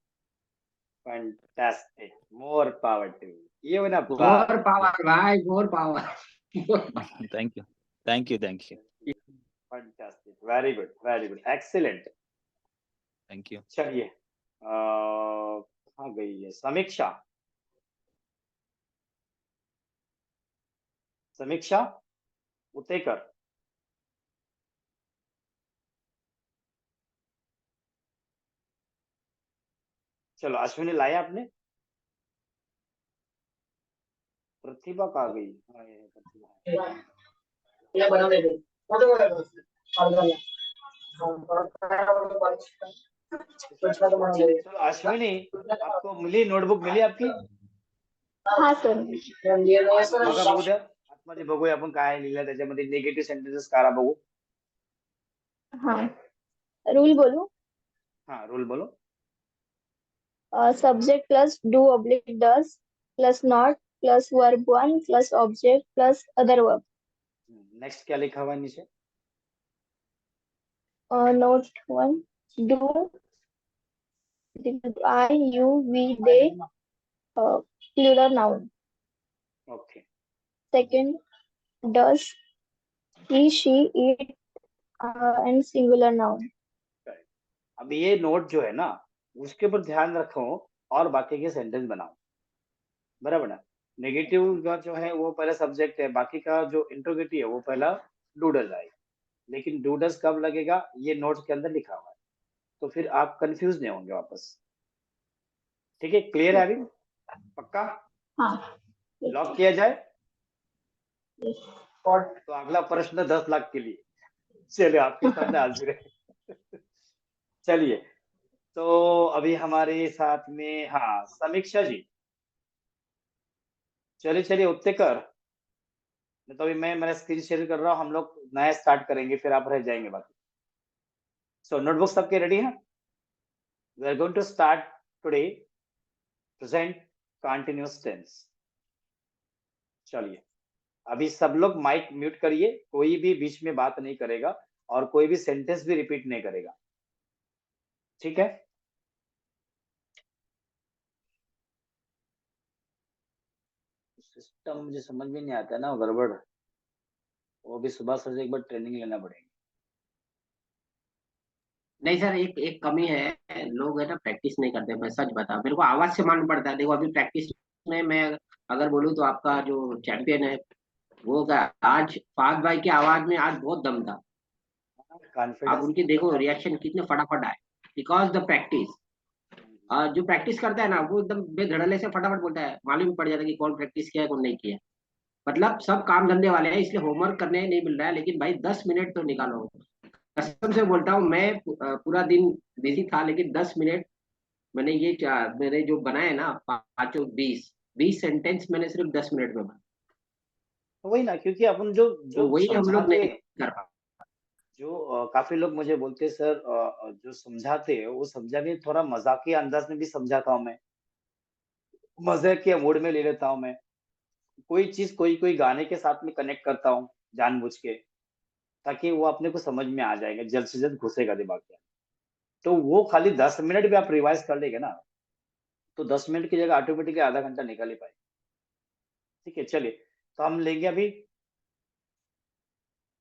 Fantastic, more power to you, give an more applause. Power भाई, more power. Thank you. Thank you. Thank you. Fantastic, very good, excellent. Thank you. चलिए कहाँ गई है समीक्षा? समीक्षा उतेकर। चलो अश्विनी लाया आपने? प्रतिभा कहाँ गई? हाँ, ये है प्रतिभा। चलो अश्विनी, आपको मिली नोटबुक मिली आपकी? हा सर. बघा बघू द्या आतमध्ये, बघूया आपण काय लिहिलं त्याच्यामध्ये. निगेटिव्ह सेंटेन्सेस काढा बघू. हा. रूल बोलू. हाँ रूल बोलो. Subject plus do oblique does plus not plus verb one plus object plus other verb. Next क्या लिखा हुआ है नीचे? Note one, do, I, you, we, they, plural noun. Okay. Second, does, he, she, it, and singular noun. अब ये note जो है ना, उसके ऊपर ध्यान रखो और बाकी के सेंटेंस बनाओ, बराबर ना. नेगेटिव का जो है वो पहला सब्जेक्ट है, बाकी का जो इंट्रोगेटिव है वो पहला डूडस आए. लेकिन डूडस कब लगेगा ये नोट्स के अंदर लिखा हुआ है, तो फिर आप कंफ्यूज नहीं होंगे वापस. ठीक है, क्लियर है अभी? पक्का? हाँ. लॉक किया जाए? तो अगला प्रश्न 10 लाख के लिए. चलिए आपके सामने हाजिर है. चलिए, तो अभी हमारे साथ में हाँ समीक्षा जी. चलिए चलिए उत्तेकर. तो अभी मैं मेरा स्क्रीन शेयर कर रहा हूँ, हम लोग नया स्टार्ट करेंगे, फिर आप रह जाएंगे बाकी. सो नोटबुक सबके रेडी है? We are going to start today present continuous tense. चलिए अभी सब लोग माइक म्यूट करिए, कोई भी बीच में बात नहीं करेगा और कोई भी सेंटेंस भी रिपीट नहीं करेगा. ठीक है? सिस्टम मुझे समझ में नहीं आता ना, गड़बड़. वो भी सुबह से एक बार ट्रेनिंग लेना पड़ेगी. नहीं सर, एक कमी है, लोग है ना प्रैक्टिस नहीं करते. मैं सच बता, मेरे को आवाज से मालूम पड़ता है. देखो अभी प्रैक्टिस में मैं अगर बोलूँ तो आपका जो चैंपियन है वो क्या, आज फाद भाई की आवाज में आज बहुत दम था. आप कॉन्फिडेंस. उनकी देखो रिएक्शन कितने फटाफट आए, बिकॉज द प्रैक्टिस. जो प्रैक्टिस करता है ना वो एकदम बेधड़ल्ले से फटाफट बोलता है, मालूम पड़ जाता है कि कौन प्रैक्टिस किया है कौन नहीं किया. मतलब सब काम धंधे वाले हैं, इसलिए होमवर्क करने नहीं मिल रहा है, लेकिन भाई 10 मिनट तो निकालो. कसम से बोलता हूँ, मैं पूरा दिन बिजी था, लेकिन 10 मिनट मैंने मेरे जो बनाए ना पांचों 20 सेंटेंस मैंने सिर्फ 10 मिनट में बनाए. वही ना, क्योंकि अपन जो तो जो वही हम लोग समझाते नहीं हैं, कर पा. जो काफी लोग मुझे बोलते हैं सर जो समझाते हैं वो समझाने थोड़ा मजाकी अंदाज में भी समझाता हूँ मैं, मजे के मूड में ले लेता हूँ मैं. कोई चीज कोई कोई गाने के साथ में कनेक्ट करता हूँ जानबूझ के, ताकि वो अपने को समझ में आ जाएगा, जल्द से जल्द घुसेगा दिमाग में. तो वो खाली 10 मिनट भी आप रिवाइज कर लेंगे ना, तो 10 मिनट की जगह ऑटोमेटिकली आधा घंटा निकाल ही पाए. ठीक है, चलिए तो हम लेंगे अभी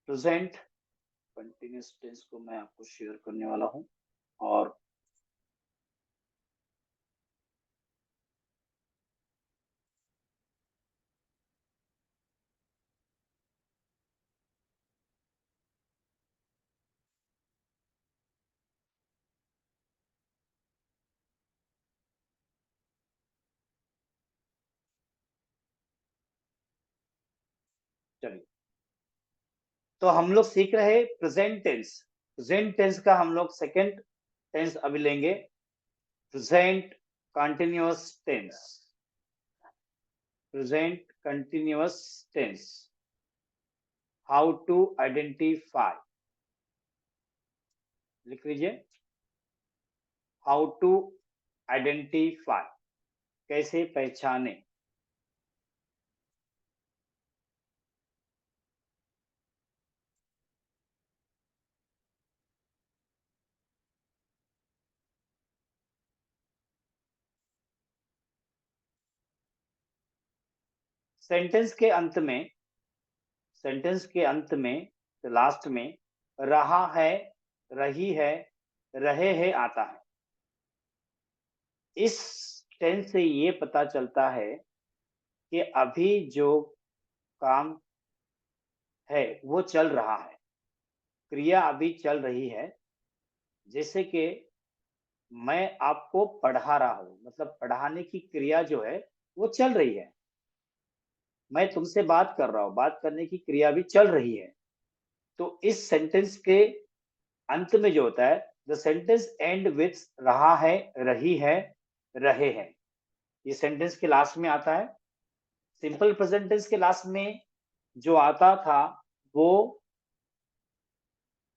प्रेजेंट कंटिन्यूअस टेंस को मैं आपको शेयर करने वाला हूँ. और चलिए, तो हम लोग सीख रहे हैं प्रेजेंट टेंस. प्रेजेंट टेंस का हम लोग सेकंड टेंस अभी लेंगे, present continuous tense. Present continuous tense. How to identify. लिख लीजिए, हाउ टू आइडेंटिफाई, कैसे पहचाने. सेंटेंस के अंत में, सेंटेंस के अंत में लास्ट में रहा है, रही है, रहे हैं आता है। इस टेंस से ये पता चलता है कि अभी जो काम है वो चल रहा है, क्रिया अभी चल रही है। जैसे कि मैं आपको पढ़ा रहा हूं, मतलब पढ़ाने की क्रिया जो है वो चल रही है। मैं तुमसे बात कर रहा हूं, बात करने की क्रिया भी चल रही है। तो इस सेंटेंस के अंत में जो होता है, द सेंटेंस एंड विथ रहा है, रही है, रहे हैं, ये सेंटेंस के लास्ट में आता है। सिंपल प्रेजेंट टेंस के लास्ट में जो आता था वो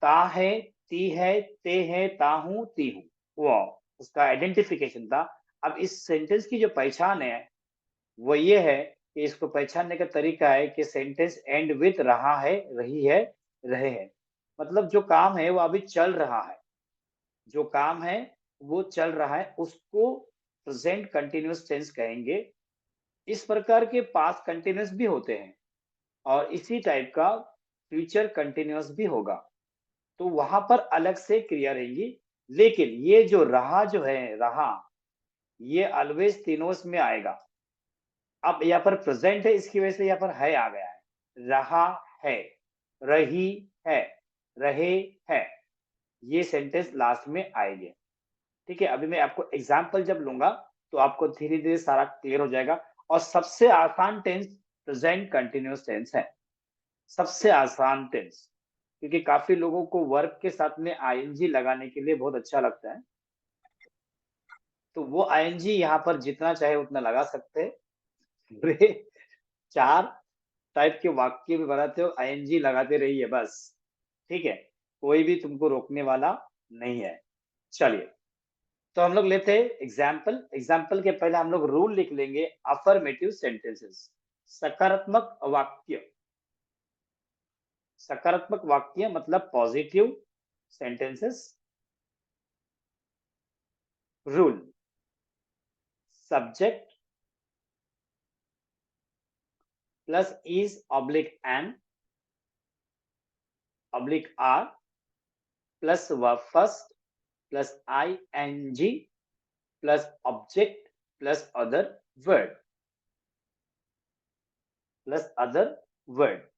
ता है, ती है, ते है, ता हूं, ती हूं, वो उसका आइडेंटिफिकेशन था। अब इस सेंटेंस की जो पहचान है वो ये है कि इसको पहचानने का तरीका है कि सेंटेंस एंड विथ रहा है, रही है, रहे हैं। मतलब जो काम है वो अभी चल रहा है, जो काम है वो चल रहा है, उसको प्रेजेंट कंटिन्यूअस टेंस कहेंगे। इस प्रकार के पास्ट कंटिन्यूअस भी होते हैं और इसी टाइप का फ्यूचर कंटिन्यूअस भी होगा। तो वहां पर अलग से क्रिया रहेगी। लेकिन ये जो रहा जो है, रहा, ये ऑलवेज तीनों में आएगा। अब यहाँ पर प्रेजेंट है, इसकी वजह से यहाँ पर है आ गया है। रहा है, रही है, रहे है, ये सेंटेंस लास्ट में आएंगे। ठीक है, अभी मैं आपको एग्जाम्पल जब लूंगा तो आपको धीरे धीरे सारा क्लियर हो जाएगा। और सबसे आसान टेंस प्रेजेंट कंटिन्यूअस टेंस है, सबसे आसान टेंस। क्योंकि काफी लोगों को वर्ब के साथ में आईएनजी लगाने के लिए बहुत अच्छा लगता है, तो वो आईएनजी यहाँ पर जितना चाहे उतना लगा सकते हैं। पूरे 4 टाइप के वाक्य भी बनाते हो, आईएनजी लगाते रहिए बस। ठीक है, कोई भी तुमको रोकने वाला नहीं है। चलिए, तो हम लोग लेते हैं एग्जाम्पल। एग्जाम्पल के पहले हम लोग रूल लिख लेंगे। अफर्मेटिव सेंटेंसेस, सकारात्मक वाक्य। सकारात्मक वाक्य मतलब positive sentences. Rule, subject plus is oblique am oblique are plus verb first plus I N G plus object plus other word, plus other word.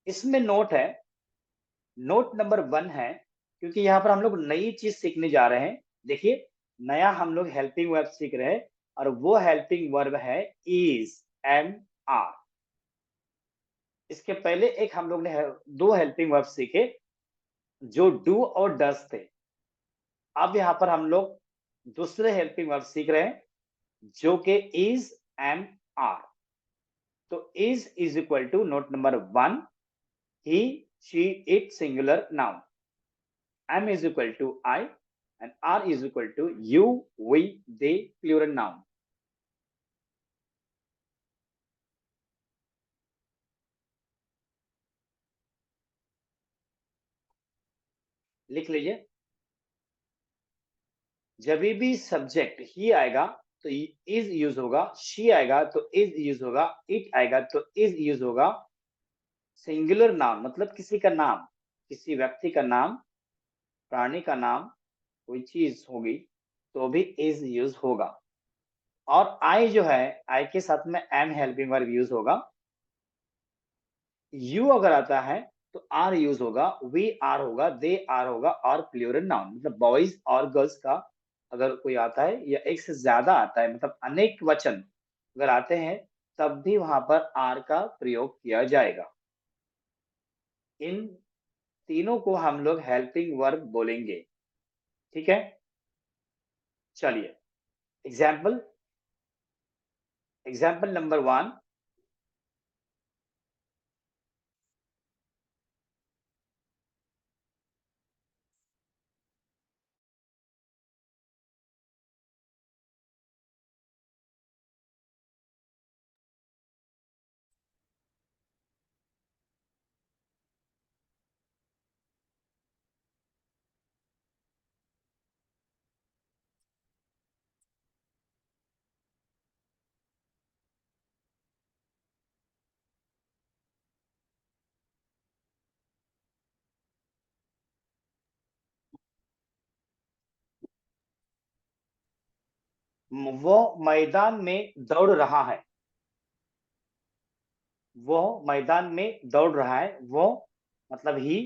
इसमें नोट है, नोट नंबर 1 है, क्योंकि यहाँ पर हम लोग नई चीज सीखने जा रहे हैं। देखिए, नया हम लोग हेल्पिंग वर्ब सीख रहे हैं और वो हेल्पिंग वर्ब है इज, एम, आर। इसके पहले एक हम लोग ने 2 हेल्पिंग वर्ब सीखे जो डू और डस थे। अब यहाँ पर हम लोग दूसरे हेल्पिंग वर्ब सीख रहे हैं जो कि इज, एम, आर। तो is equal to note number 1, he, she, it singular noun, am is equal to I, and are is equal to you, we, they plural noun। लिख लीजिए। जब भी सब्जेक्ट ही आएगा तो इज यूज होगा, she आएगा तो इज यूज होगा, इट आएगा तो इज यूज होगा। सिंगुलर नाउन मतलब किसी का नाम, किसी व्यक्ति का नाम, प्राणी का नाम, कोई चीज होगी तो भी इज यूज होगा। और आई जो है, आई के साथ में एम हेल्पिंग वर्ब यूज होगा। यू अगर आता है तो आर यूज होगा, वी आर होगा, दे आर होगा, और प्लूरल नाउन मतलब बॉयज और गर्ल्स का अगर कोई आता है या एक से ज्यादा आता है, मतलब अनेक वचन अगर आते हैं तब भी वहां पर आर का प्रयोग किया जाएगा। इन तीनों को हम लोग हेल्पिंग वर्ब बोलेंगे। ठीक है, चलिए एग्जाम्पल। एग्जाम्पल नंबर 1, वो मैदान में दौड़ रहा है। वो मैदान में दौड़ रहा है। वो मतलब ही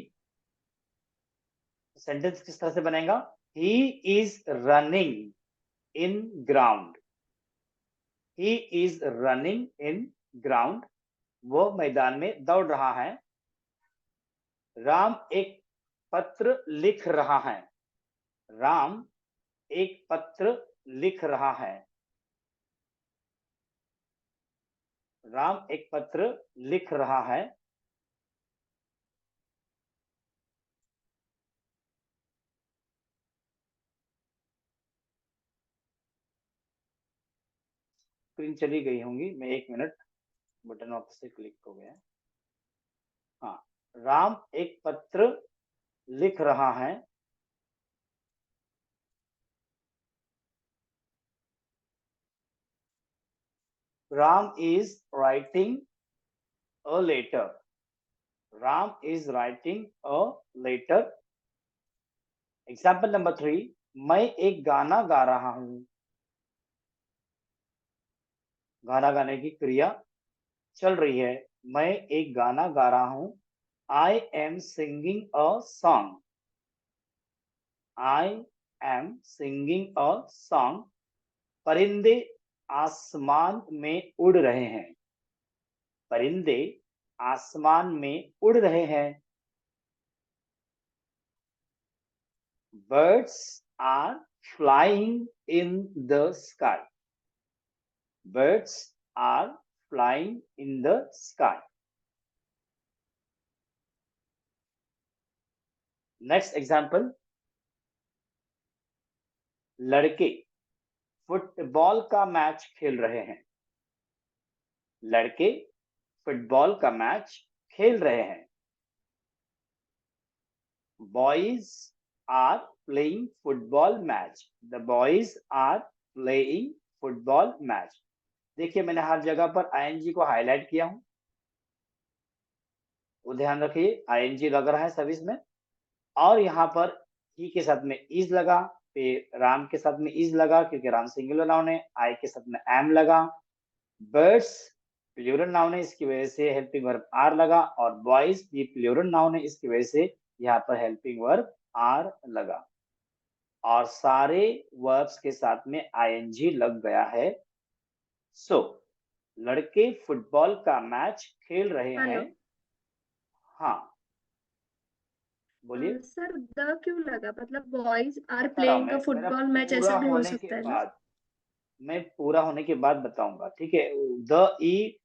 सेंटेंस किस तरह से बनेगा? He is running in ground. He is running in ground. वो मैदान में दौड़ रहा है। राम एक पत्र लिख रहा है। राम एक पत्र लिख रहा है। राम एक पत्र लिख रहा है। स्क्रीन चली गई होंगी, मैं 1 मिनट, बटन वापस से क्लिक हो गया। हाँ, राम एक पत्र लिख रहा है। Ram is writing a letter. Ram is writing a letter. Example number 3, मैं एक गाना गा रहा हूं। गाना गाने की क्रिया चल रही है। मैं एक गाना गा रहा हूं। I am singing a song. I am singing a song. परिंदे आसमान में उड़ रहे हैं। परिंदे आसमान में उड़ रहे हैं। Birds are flying in the sky. Birds are flying in the sky. Next example. लड़के फुटबॉल का मैच खेल रहे हैं। लड़के फुटबॉल का मैच खेल रहे हैं। Boys are playing football match. The boys are playing football match. देखिए मैंने हर जगह पर आईएनजी को हाईलाइट किया हूं, वो ध्यान रखिए। आईएनजी लग रहा है सभी इसमें, और यहाँ पर ही के साथ में इज लगा, फिर राम के साथ में इज लगा क्योंकि राम सिंगुलर नाउन है। आई के साथ में एम लगा। बर्ड्स प्लूरल नाउन है, इसकी वजह से हेल्पिंग वर्ब आर लगा, और बॉयज भी प्लूरल नाउन है, इसकी वजह से यहाँ पर हेल्पिंग वर्ब आर लगा, और सारे वर्ब्स के साथ में आईएनजी लग गया है। सो लड़के फुटबॉल का मैच खेल रहे हैं। हेलो हाँ बोलिए। सर, द क्यों लगा? मतलब बॉयज आर बता रहा हूँ प्लेइंग का मैं, मेरा फुटबॉल मैच पूरा ऐसा भी हो होने के सकता है ना? बाद, मैं पूरा होने के बाद बताऊंगा, ठीक है। द ई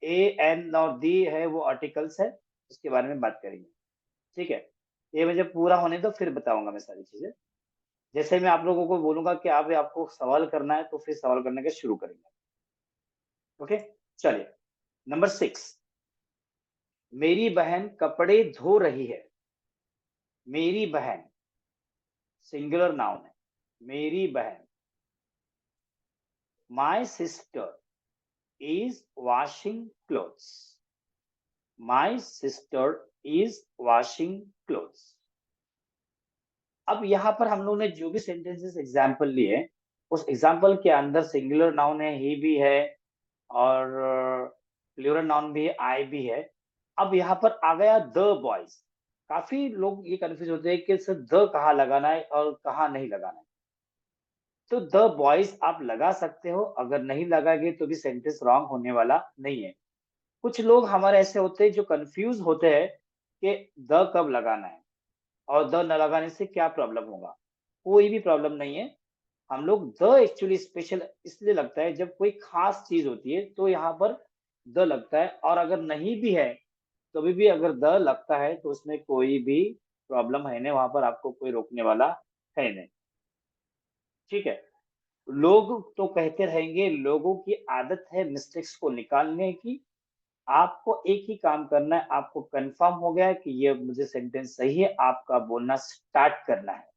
ए एन और दी है वो आर्टिकल्स है, उसके बारे में बात करेंगे, ठीक है। ये मुझे पूरा होने दो, फिर बताऊंगा मैं सारी चीजें। जैसे मैं आप लोगों को बोलूंगा कि आप आपको सवाल करना है तो फिर सवाल करने का शुरू करेंगे। ओके चलिए। नंबर 6, मेरी बहन कपड़े धो रही है। मेरी बहन सिंगुलर नाउन है। मेरी बहन। My sister is washing clothes. My sister is washing clothes. अब यहाँ पर हम लोग ने जो भी सेंटेंसेस एग्जाम्पल लिए, उस एग्जाम्पल के अंदर सिंगुलर नाउन है, ही भी है, और प्लूरल नाउन भी है, आई भी है। अब यहाँ पर आ गया द बॉयज। काफी लोग ये कंफ्यूज होते हैं कि सर द कहाँ लगाना है और कहाँ नहीं लगाना है। तो द बॉयज आप लगा सकते हो, अगर नहीं लगाएंगे तो भी सेंटेंस रॉन्ग होने वाला नहीं है। कुछ लोग हमारे ऐसे होते हैं जो कंफ्यूज होते हैं कि द कब लगाना है और द न लगाने से क्या प्रॉब्लम होगा। कोई भी प्रॉब्लम नहीं है। हम लोग द एक्चुअली स्पेशल इसलिए लगता है जब कोई खास चीज होती है तो यहाँ पर द लगता है, और अगर नहीं भी है तो भी अगर द लगता है तो उसमें कोई भी प्रॉब्लम है नहीं, वहां पर आपको कोई रोकने वाला है नहीं, ठीक है। लोग तो कहते रहेंगे, लोगों की आदत है मिस्टेक्स को निकालने की। आपको एक ही काम करना है, आपको कंफर्म हो गया है कि ये मुझे सेंटेंस सही है, आपका बोलना स्टार्ट करना है।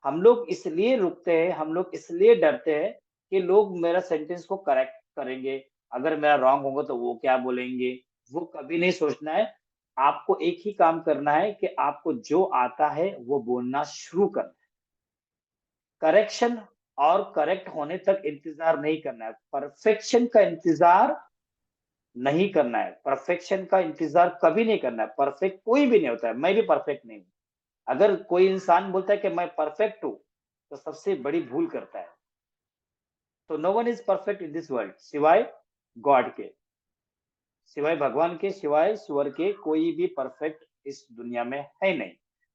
हम लोग इसलिए रुकते हैं, हम लोग इसलिए डरते हैं कि लोग मेरा सेंटेंस को करेक्ट करेंगे, अगर मेरा रॉन्ग होगा तो वो क्या बोलेंगे। वो कभी नहीं सोचना है। आपको एक ही काम करना है कि आपको जो आता है वो बोलना शुरू करना है। करेक्शन और करेक्ट होने तक इंतजार नहीं करना है, परफेक्शन का इंतजार नहीं करना है, परफेक्शन का इंतजार कभी नहीं करना है। परफेक्ट कोई भी नहीं होता है, मैं भी परफेक्ट नहीं हूं। अगर कोई इंसान बोलता है कि मैं परफेक्ट हूं, तो सबसे बड़ी भूल करता है। तो no one is perfect in this world सिवाय गॉड के, सिवाय भगवान के, सिवाय ईश्वर के कोई भी परफेक्ट इस दुनिया में है नहीं।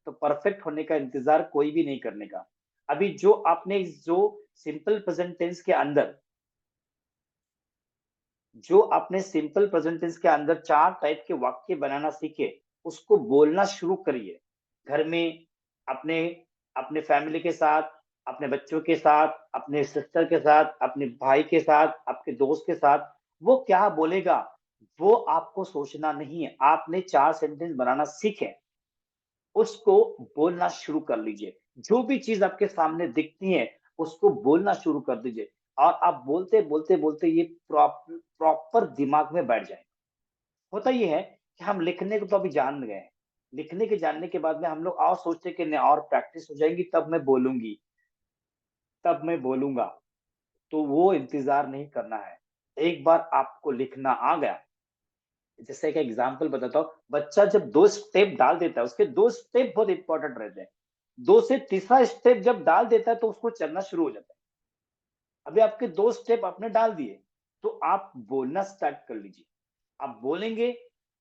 तो परफेक्ट होने का इंतजार कोई भी नहीं करने का। अभी जो आपने जो सिंपल प्रेजेंट टेंस के अंदर, जो आपने सिंपल प्रेजेंट टेंस के अंदर 4 टाइप के वाक्य बनाना सीखे, उसको बोलना शुरू करिए। घर में अपने अपने फैमिली के साथ, अपने बच्चों के साथ, अपने सिस्टर के साथ, अपने भाई के साथ, आपके दोस्त के साथ, वो क्या बोलेगा वो आपको सोचना नहीं है। आपने 4 सेंटेंस बनाना सीखे, उसको बोलना शुरू कर लीजिए। जो भी चीज आपके सामने दिखती है उसको बोलना शुरू कर दीजिए, और आप बोलते बोलते बोलते ये प्रॉपर दिमाग में बैठ जाए। होता ये है कि हम लिखने को तो अभी जान गए हैं, लिखने के जानने के बाद में हम लोग और सोचते कि नहीं और प्रैक्टिस हो जाएगी तब मैं बोलूंगी, तब मैं बोलूंगा। तो वो इंतजार नहीं करना है। एक बार आपको लिखना आ गया, जैसे एक एग्जांपल बताता हूँ, बच्चा जब 2 स्टेप डाल देता है, उसके 2 स्टेप बहुत इंपॉर्टेंट रहते हैं। 2 से तीसरा स्टेप जब डाल देता है तो उसको चलना शुरू हो जाता है। अभी आपके 2 स्टेप आपने डाल दिए, तो आप बोलना स्टार्ट कर लीजिए। आप बोलेंगे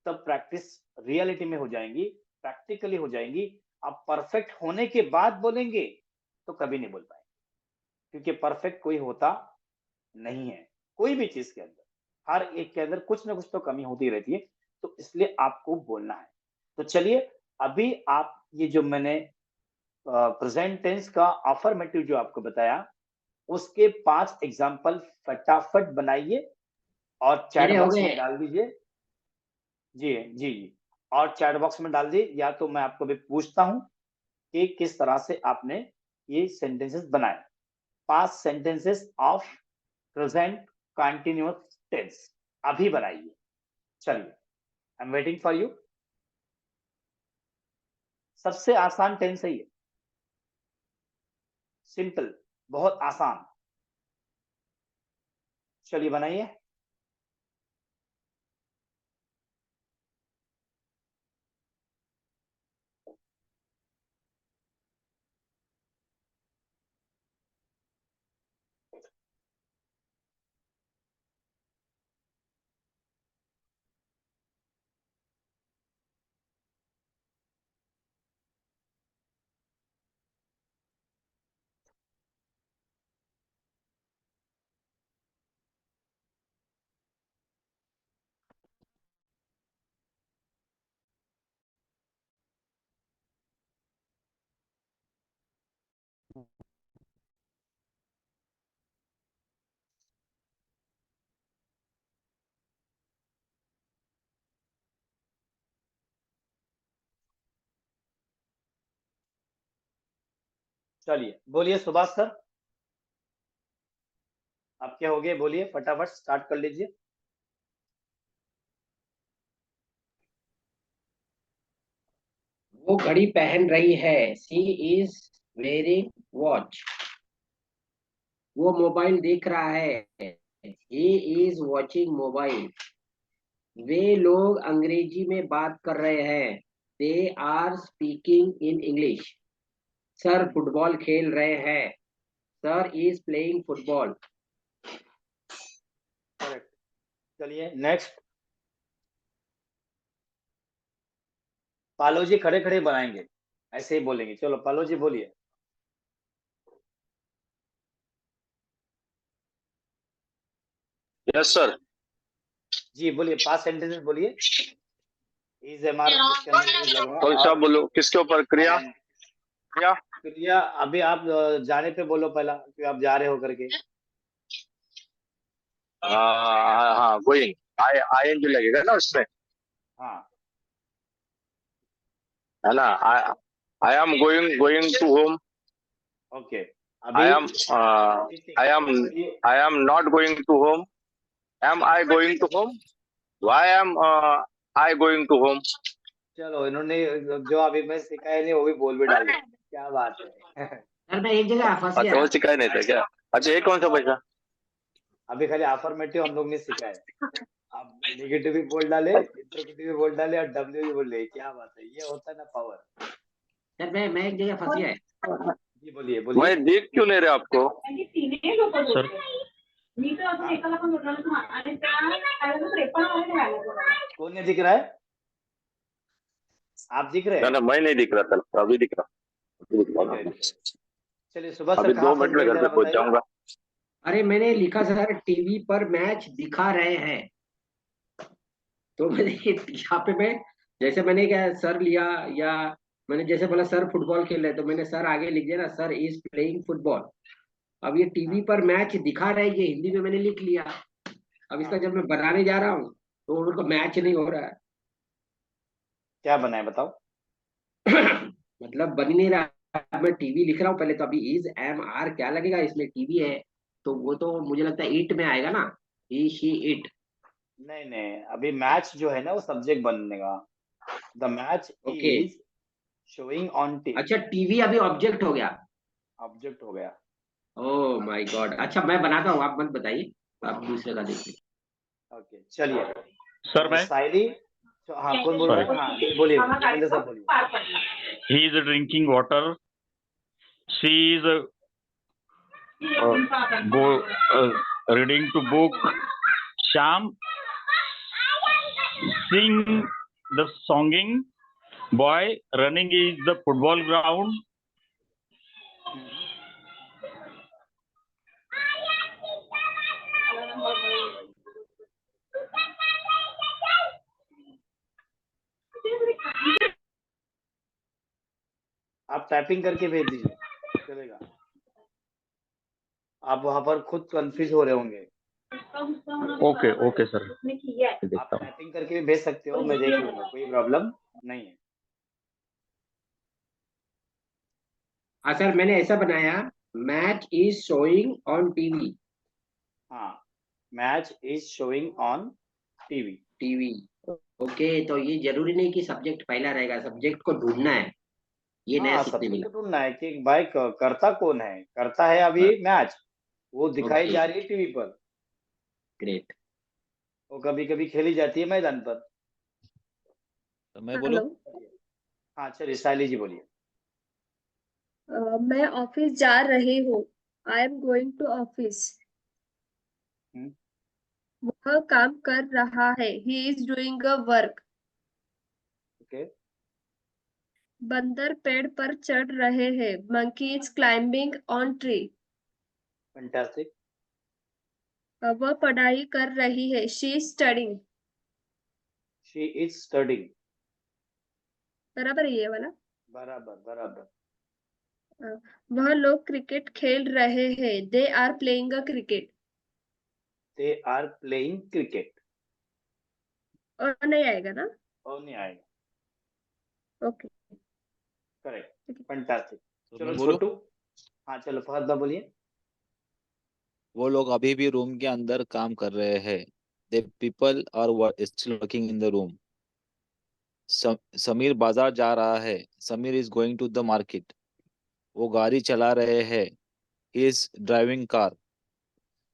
तब प्रैक्टिस रियलिटी में हो जाएंगी, प्रैक्टिकली हो जाएंगी। आप परफेक्ट होने के बाद बोलेंगे तो कभी नहीं बोल पाएंगे, क्योंकि परफेक्ट कोई होता नहीं है। कोई भी चीज के अंदर, हर एक के अंदर कुछ ना कुछ तो कमी होती रहती है, तो इसलिए आपको बोलना है। तो चलिए, अभी आप ये जो मैंने प्रेजेंट टेंस का अफर्मेटिव जो आपको बताया, उसके 5 एग्जाम्पल फटाफट बनाइए और चैट मेरे हो बॉक्स में गए। डाल दीजिए। जी जी जी, और चैट बॉक्स में डाल दिए, या तो मैं आपको भी पूछता हूं कि किस तरह से आपने ये सेंटेंसेस बनाए। 5 sentences of present continuous tense अभी बनाइए। चलिए, I am waiting for you. सबसे आसान टेंस है ये, सिंपल, बहुत आसान। चलिए बनाइए। चलिए बोलिए सुभाष सर, आप क्या हो गए, बोलिए फटाफट स्टार्ट कर लीजिए। वो घड़ी पहन रही है, शी इज वेयरिंग वॉच। वो मोबाइल देख रहा है, he is watching मोबाइल। वे लोग अंग्रेजी में बात कर रहे हैं, they are speaking in English। Sir football खेल रहे हैं, sir is playing football. Correct. चलिए नेक्स्ट। पालो जी खड़े खड़े बनाएंगे, ऐसे ही बोलेंगे। चलो पालो जी बोलिए। Yes sir. जी बोलिए, 5 सेंटेंसेस बोलिए। इज एम आर इसके अंदर यूज लगूंगा। कौन सा और बोलो, किसके ऊपर? क्रिया? क्रिया? क्रिया अभी आप जाने पे बोलो पहला, कि आप जा रहे हो करके। हाँ हाँ, गोइंग, आई एन जी लगेगा ना उसमें, हाँ है ना? I am going, going to home. Okay. I अभी am I am not going to home. Am I going to home? Why am I going to home? चलो, इन्होंने जो अभी मैं सिखाया नहीं वो भी बोल भी डाल दिया। क्या बात है। सर मैं एक जगह फंस अच्छा गया। वो सिखाया नहीं था क्या? अच्छा ये कौन सा पैसा? अभी खाली अफर्मेटिव हम लोग ने सीखा है। आप नेगेटिव भी बोल डाले, इंट्रोगेटिव भी बोल डाले और डब्ल्यू भी बोल रहे, क्या बात है, ये होता है ना पावर। सर मैं एक जगह फंस गया है। जी बोलिए बोलिए। मैं देख क्यों नहीं रहा आपको? सर कौन नहीं दिख रहा है? आप दिख रहे ना हैं? ना मैं नहीं दिख रहा था, अभी दिख रहा। चलिए सुबह से अभी कहाँ 2 मिनट फंस में गए घर जरा पे पहुंच बताइए। जाऊंगा। अरे मैंने लिखा सर टीवी पर मैच दिखा रहे हैं, तो मैंने यहाँ पे मैं जैसे मैंने क्या सर लिया, या मैंने जैसे बोला सर फुटबॉल खेल रहे, तो मैंने सर आगे लिख दिया ना, सर इज प्लेइंग फुटबॉल। अब ये टीवी पर मैच दिखा रहे हैं, ये हिंदी में मैंने लिख लिया। अब इसका जब मैं बनाने जा रहा हूँ तो मेरे को मैच नहीं हो रहा है। क्या बनाए बताओ। मतलब बन ही नहीं रहा। मैं टीवी लिख रहा हूँ पहले, तो अभी इज एम आर क्या लगेगा, इसमें टीवी है, तो वो तो मुझे लगता है इट में आएगा ना, ही शी इट। नहीं नहीं, अभी मैच जो है ना वो सब्जेक्ट बनेगा। The match okay, is showing on TV. अच्छा टीवी अभी ऑब्जेक्ट हो गया। ऑब्जेक्ट हो गया। ओह माय गॉड, अच्छा मैं बनाता हूँ, आप मत बताइए, आप दूसरे का देखिए। ओके चलिए। सर मैं साइली। हाँ कौन बोल रहा है? हाँ जी बोलिए, जितेंद्र सर बोलिए। ही is drinking water, she is go reading to book, Sham sing the songing, boy running is the football ground, आप टाइपिंग करके भेज दीजिए, चलेगा। आप वहां पर खुद कंफ्यूज हो रहे होंगे। ओके ओके सर आप देखता हूँ। टाइपिंग करके भी भेज सकते हो, मैं देख लूंगा, कोई प्रॉब्लम नहीं है। हाँ सर मैंने ऐसा बनाया, match is showing on TV. हाँ, match is showing on TV. TV, okay, तो ये जरूरी नहीं कि सब्जेक्ट पहला रहेगा, सब्जेक्ट को ढूंढना है, ये नया हाँ सीखने सब्जेक्ट मिला। को ढूंढना है कि भाई करता कौन है, करता है अभी मैच, वो दिखाई ओके जा रही है टीवी पर, ग्रेट। वो कभी कभी खेली जाती है मैदान पर। तो मैं हेलो। बोलूं? हाँ चलिए साइली जी बोलिए। मैं ऑफिस जा रही हूँ। I am going to office. हम्म, वह काम कर रहा है। He is doing a work. Okay. बंदर पेड़ पर चढ़ रहे हैं। Monkey is climbing on tree. Fantastic. वह पढ़ाई कर रही है। She is studying. She is studying. बराबर है ये वाला। बराबर बराबर। अ, वह लोग क्रिकेट खेल रहे हैं। They are playing a cricket. They are playing cricket. और नहीं आएगा ना? और नहीं आएगा। ओके। Correct, fantastic. तो चलो मैं बोलूं? छोटू। हाँ चलो फहद भाई बोलिए। वो लोग अभी भी रूम के अंदर काम कर रहे हैं। They people are still working in the room. Sameer बाजार जा रहा है। Sameer is going to the market. वो गाड़ी चला रहे हैं। He is driving car.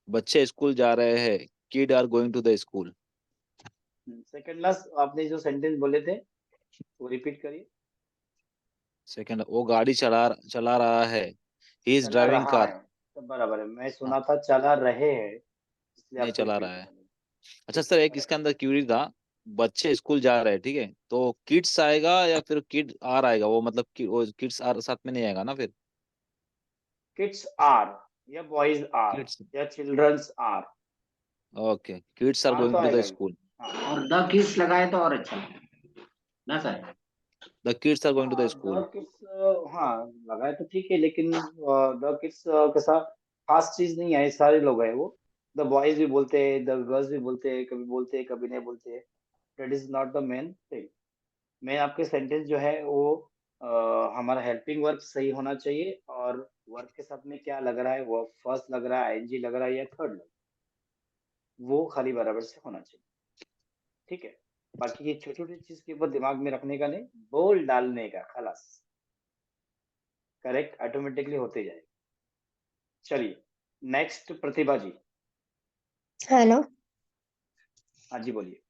बच्चे स्कूल जा रहे हैं। Kid are going to the school. Second last आपने जो सेंटेंस बोले थे वो रिपीट करिए। सेकंड, वो गाड़ी चला चला रहा है। ही इज चला ड्राइविंग रहा है कार। तो बराबर है, मैं हाँ, सुना था चला रहे हैं, इसलिए नहीं आपको चला रिपीट रहा है। करना है। अच्छा ठीक है सर, एक इसके करेक्ट। अंदर क्यूरी था। बच्चे स्कूल जा रहे हैं, ठीक है, तो किड्स आएगा या फिर किड आर आएगा? वो मतलब वो किड्स आर साथ में नहीं आएगा ना फिर? किड्स आर या बॉयज आर किड्स, या childrens are. Okay, kids are are तो गोइंग टू द आएगा ही। स्कूल। हाँ और द किड्स लगाए तो और अच्छा लगेगा ना सर। The kids are going to the हाँ स्कूल। The kids. हाँ लगाए तो ठीक है, लेकिन द किड्स के साथ खास चीज नहीं है, सारे लोग हैं वो। द बॉयज भी बोलते हैं, द गर्ल्स भी बोलते हैं कभी नहीं बोलते हैं। That is not the main thing. Main आपके सेंटेंस जो है वो हमारा हेल्पिंग वर्ब सही होना चाहिए, और वर्ब के साथ में क्या लग रहा है, वो फर्स्ट लग रहा है, आईएनजी लग रहा है या थर्ड लग रहा है, वो खाली बराबर से होना चाहिए। ठीक है। बाकी ये छोटी छोटी चीज के ऊपर दिमाग में रखने का नहीं, बोल डालने का खलास। करेक्ट, ऑटोमेटिकली होते जाएगा। चलिए नेक्स्ट प्रतिभा जी। हेलो। हाँ जी बोलिए।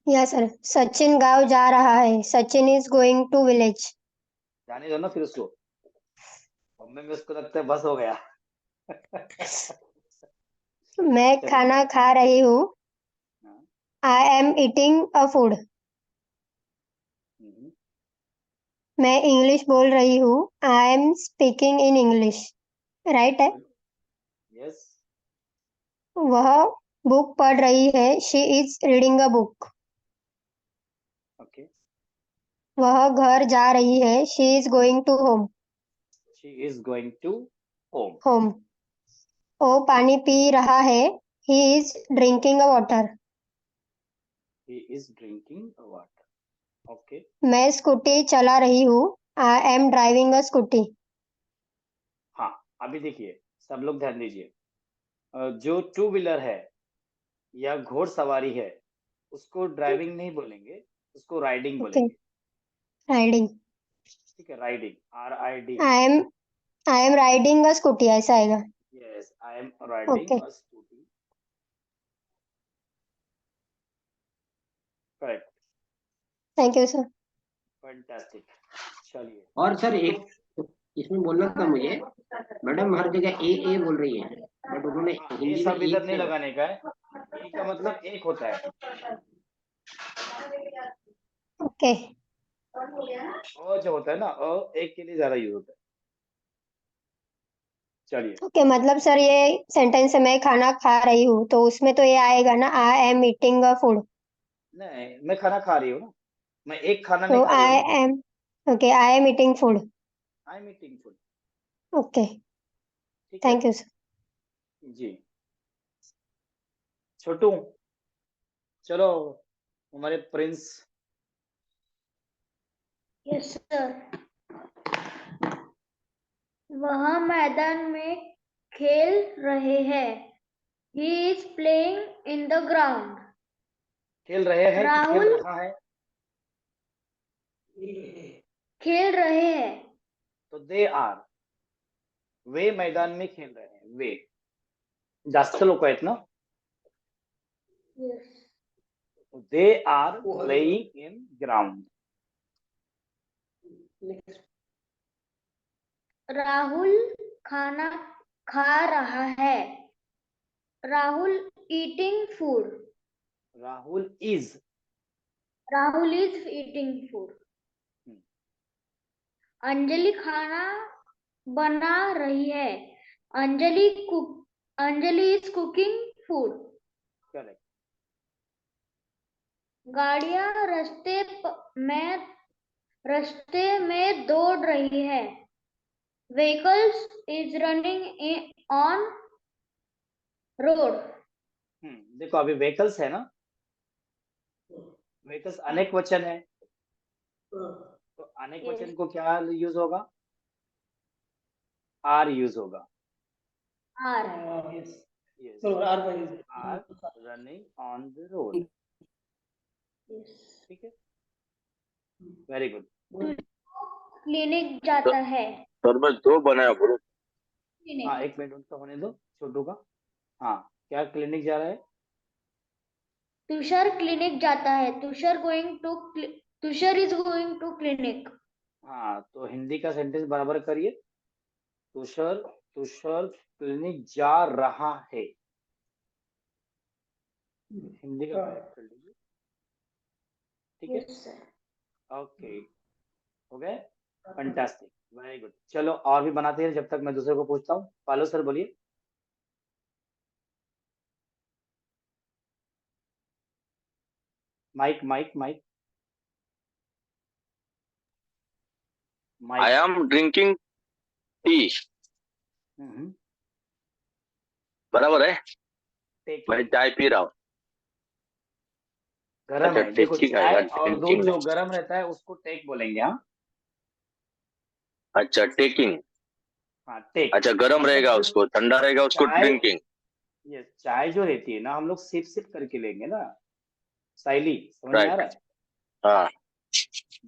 Yes sir. सचिन गांव जा रहा है। Sachin is going to village. जाने दो ना फिर उसको, मम्मी में उसको लगता है बस हो गया। मैं चलिए। खाना खा रही हूँ। हाँ, I am eating a food. हम्म, मैं इंग्लिश बोल रही हूँ। I am speaking in English. Right है। यस, वह बुक पढ़ रही है। She is reading a book. Okay. वह घर जा रही है। She is going to home. She is going to home. Home. वो पानी पी रहा है। He is drinking a water. He is drinking water. Okay. मैं स्कूटी चला रही हूँ। I am driving a scooty. हाँ, अभी देखिए सब लोग ध्यान दीजिए। जो टू व्हीलर है या घोड़सवारी है उसको ड्राइविंग नहीं बोलेंगे, उसको राइडिंग ओके। बोलेंगे। राइडिंग। ठीक है, riding, RID। I am riding a scooty ऐसा आएगा। Yes, I am riding okay. A scooty. Correct, thank you sir. Fantastic. चलिए। और सर एक इसमें बोलना था मुझे, मैडम हर जगह ए बोल रही है, बट उन्होंने हाँ, ये हिंदी में सब इधर एक नहीं से लगाने का है। ए का मतलब एक होता है, ओके। जो होता है ना एक के लिए ज्यादा यूज होता है। चलिए। ओके मतलब सर ये सेंटेंस है मैं खाना खा रही हूँ तो उसमें तो ये आएगा ना I am eating a food. नहीं, मैं खाना खा रही हूँ ना, मैं एक खाना नहीं तो खा रही हूँ आई ना। Am okay I am eating food. I am eating food. Okay. ठीक है थैंक यू सर। जी। छोटू, चलो हमारे प्रिंस। Yes sir. वह मैदान में खेल रहे हैं। He is playing in the ground. खेल रहे हैं कि खेल राहुल रहा है? खेल रहे हैं। तो दे आर, वे मैदान में खेल रहे हैं, वे जास्त लोक आहेत ना, yes. They are playing in ground. Rahul खाना खा रहा है। Rahul eating food. Rahul is. Rahul is eating food. Anjali खाना बना रही है। Anjali is cooking food. Correct. गाड़ियां रास्ते में दौड़ रही है। Vehicles is running on road. देखो अभी व्हीकल्स है ना, व्हीकल्स अनेक वचन है, तो अनेक वचन को क्या यूज होगा? आर यूज होगा। Are. Yes, are running on the road. ठीक है, वेरी गुड। क्लिनिक जाता है। सर बस दो बनाया बोलो। हाँ, एक मिनट उनका होने दो छोटू का। हाँ, क्या क्लिनिक जा रहा है? तुषार क्लिनिक जाता है। Tushar is going to clinic. हाँ, तो हिंदी का सेंटेंस बराबर करिए। तुषार तुषार क्लिनिक जा रहा है, हिंदी का करेक्ट कर लीजिए। ठीक है, ओके, हो गए, फैंटास्टिक, वेरी गुड। चलो और भी बनाते हैं जब तक मैं दूसरे को पूछता हूँ। पालो सर बोलिए। Mic mic mic I mic. Am drinking tea. बराबर है, मैं टेकिंग, चाय पी रहा हूँ। गरम अच्छा है। देखो टेकिंग चाय आएगा, और दूध ड्रिंकिंग। जो गरम रहता है उसको टेक बोलेंगे। हाँ अच्छा टेकिंग। हाँ, टेक। अच्छा गरम मतलब रहेगा जो उसको, ठंडा रहेगा उसको चाय, ड्रिंकिंग। ये चाय जो रहती है ना हम लोग सिप सिप करके लेंगे ना, साइली, समझ में आ राइट। रहा है?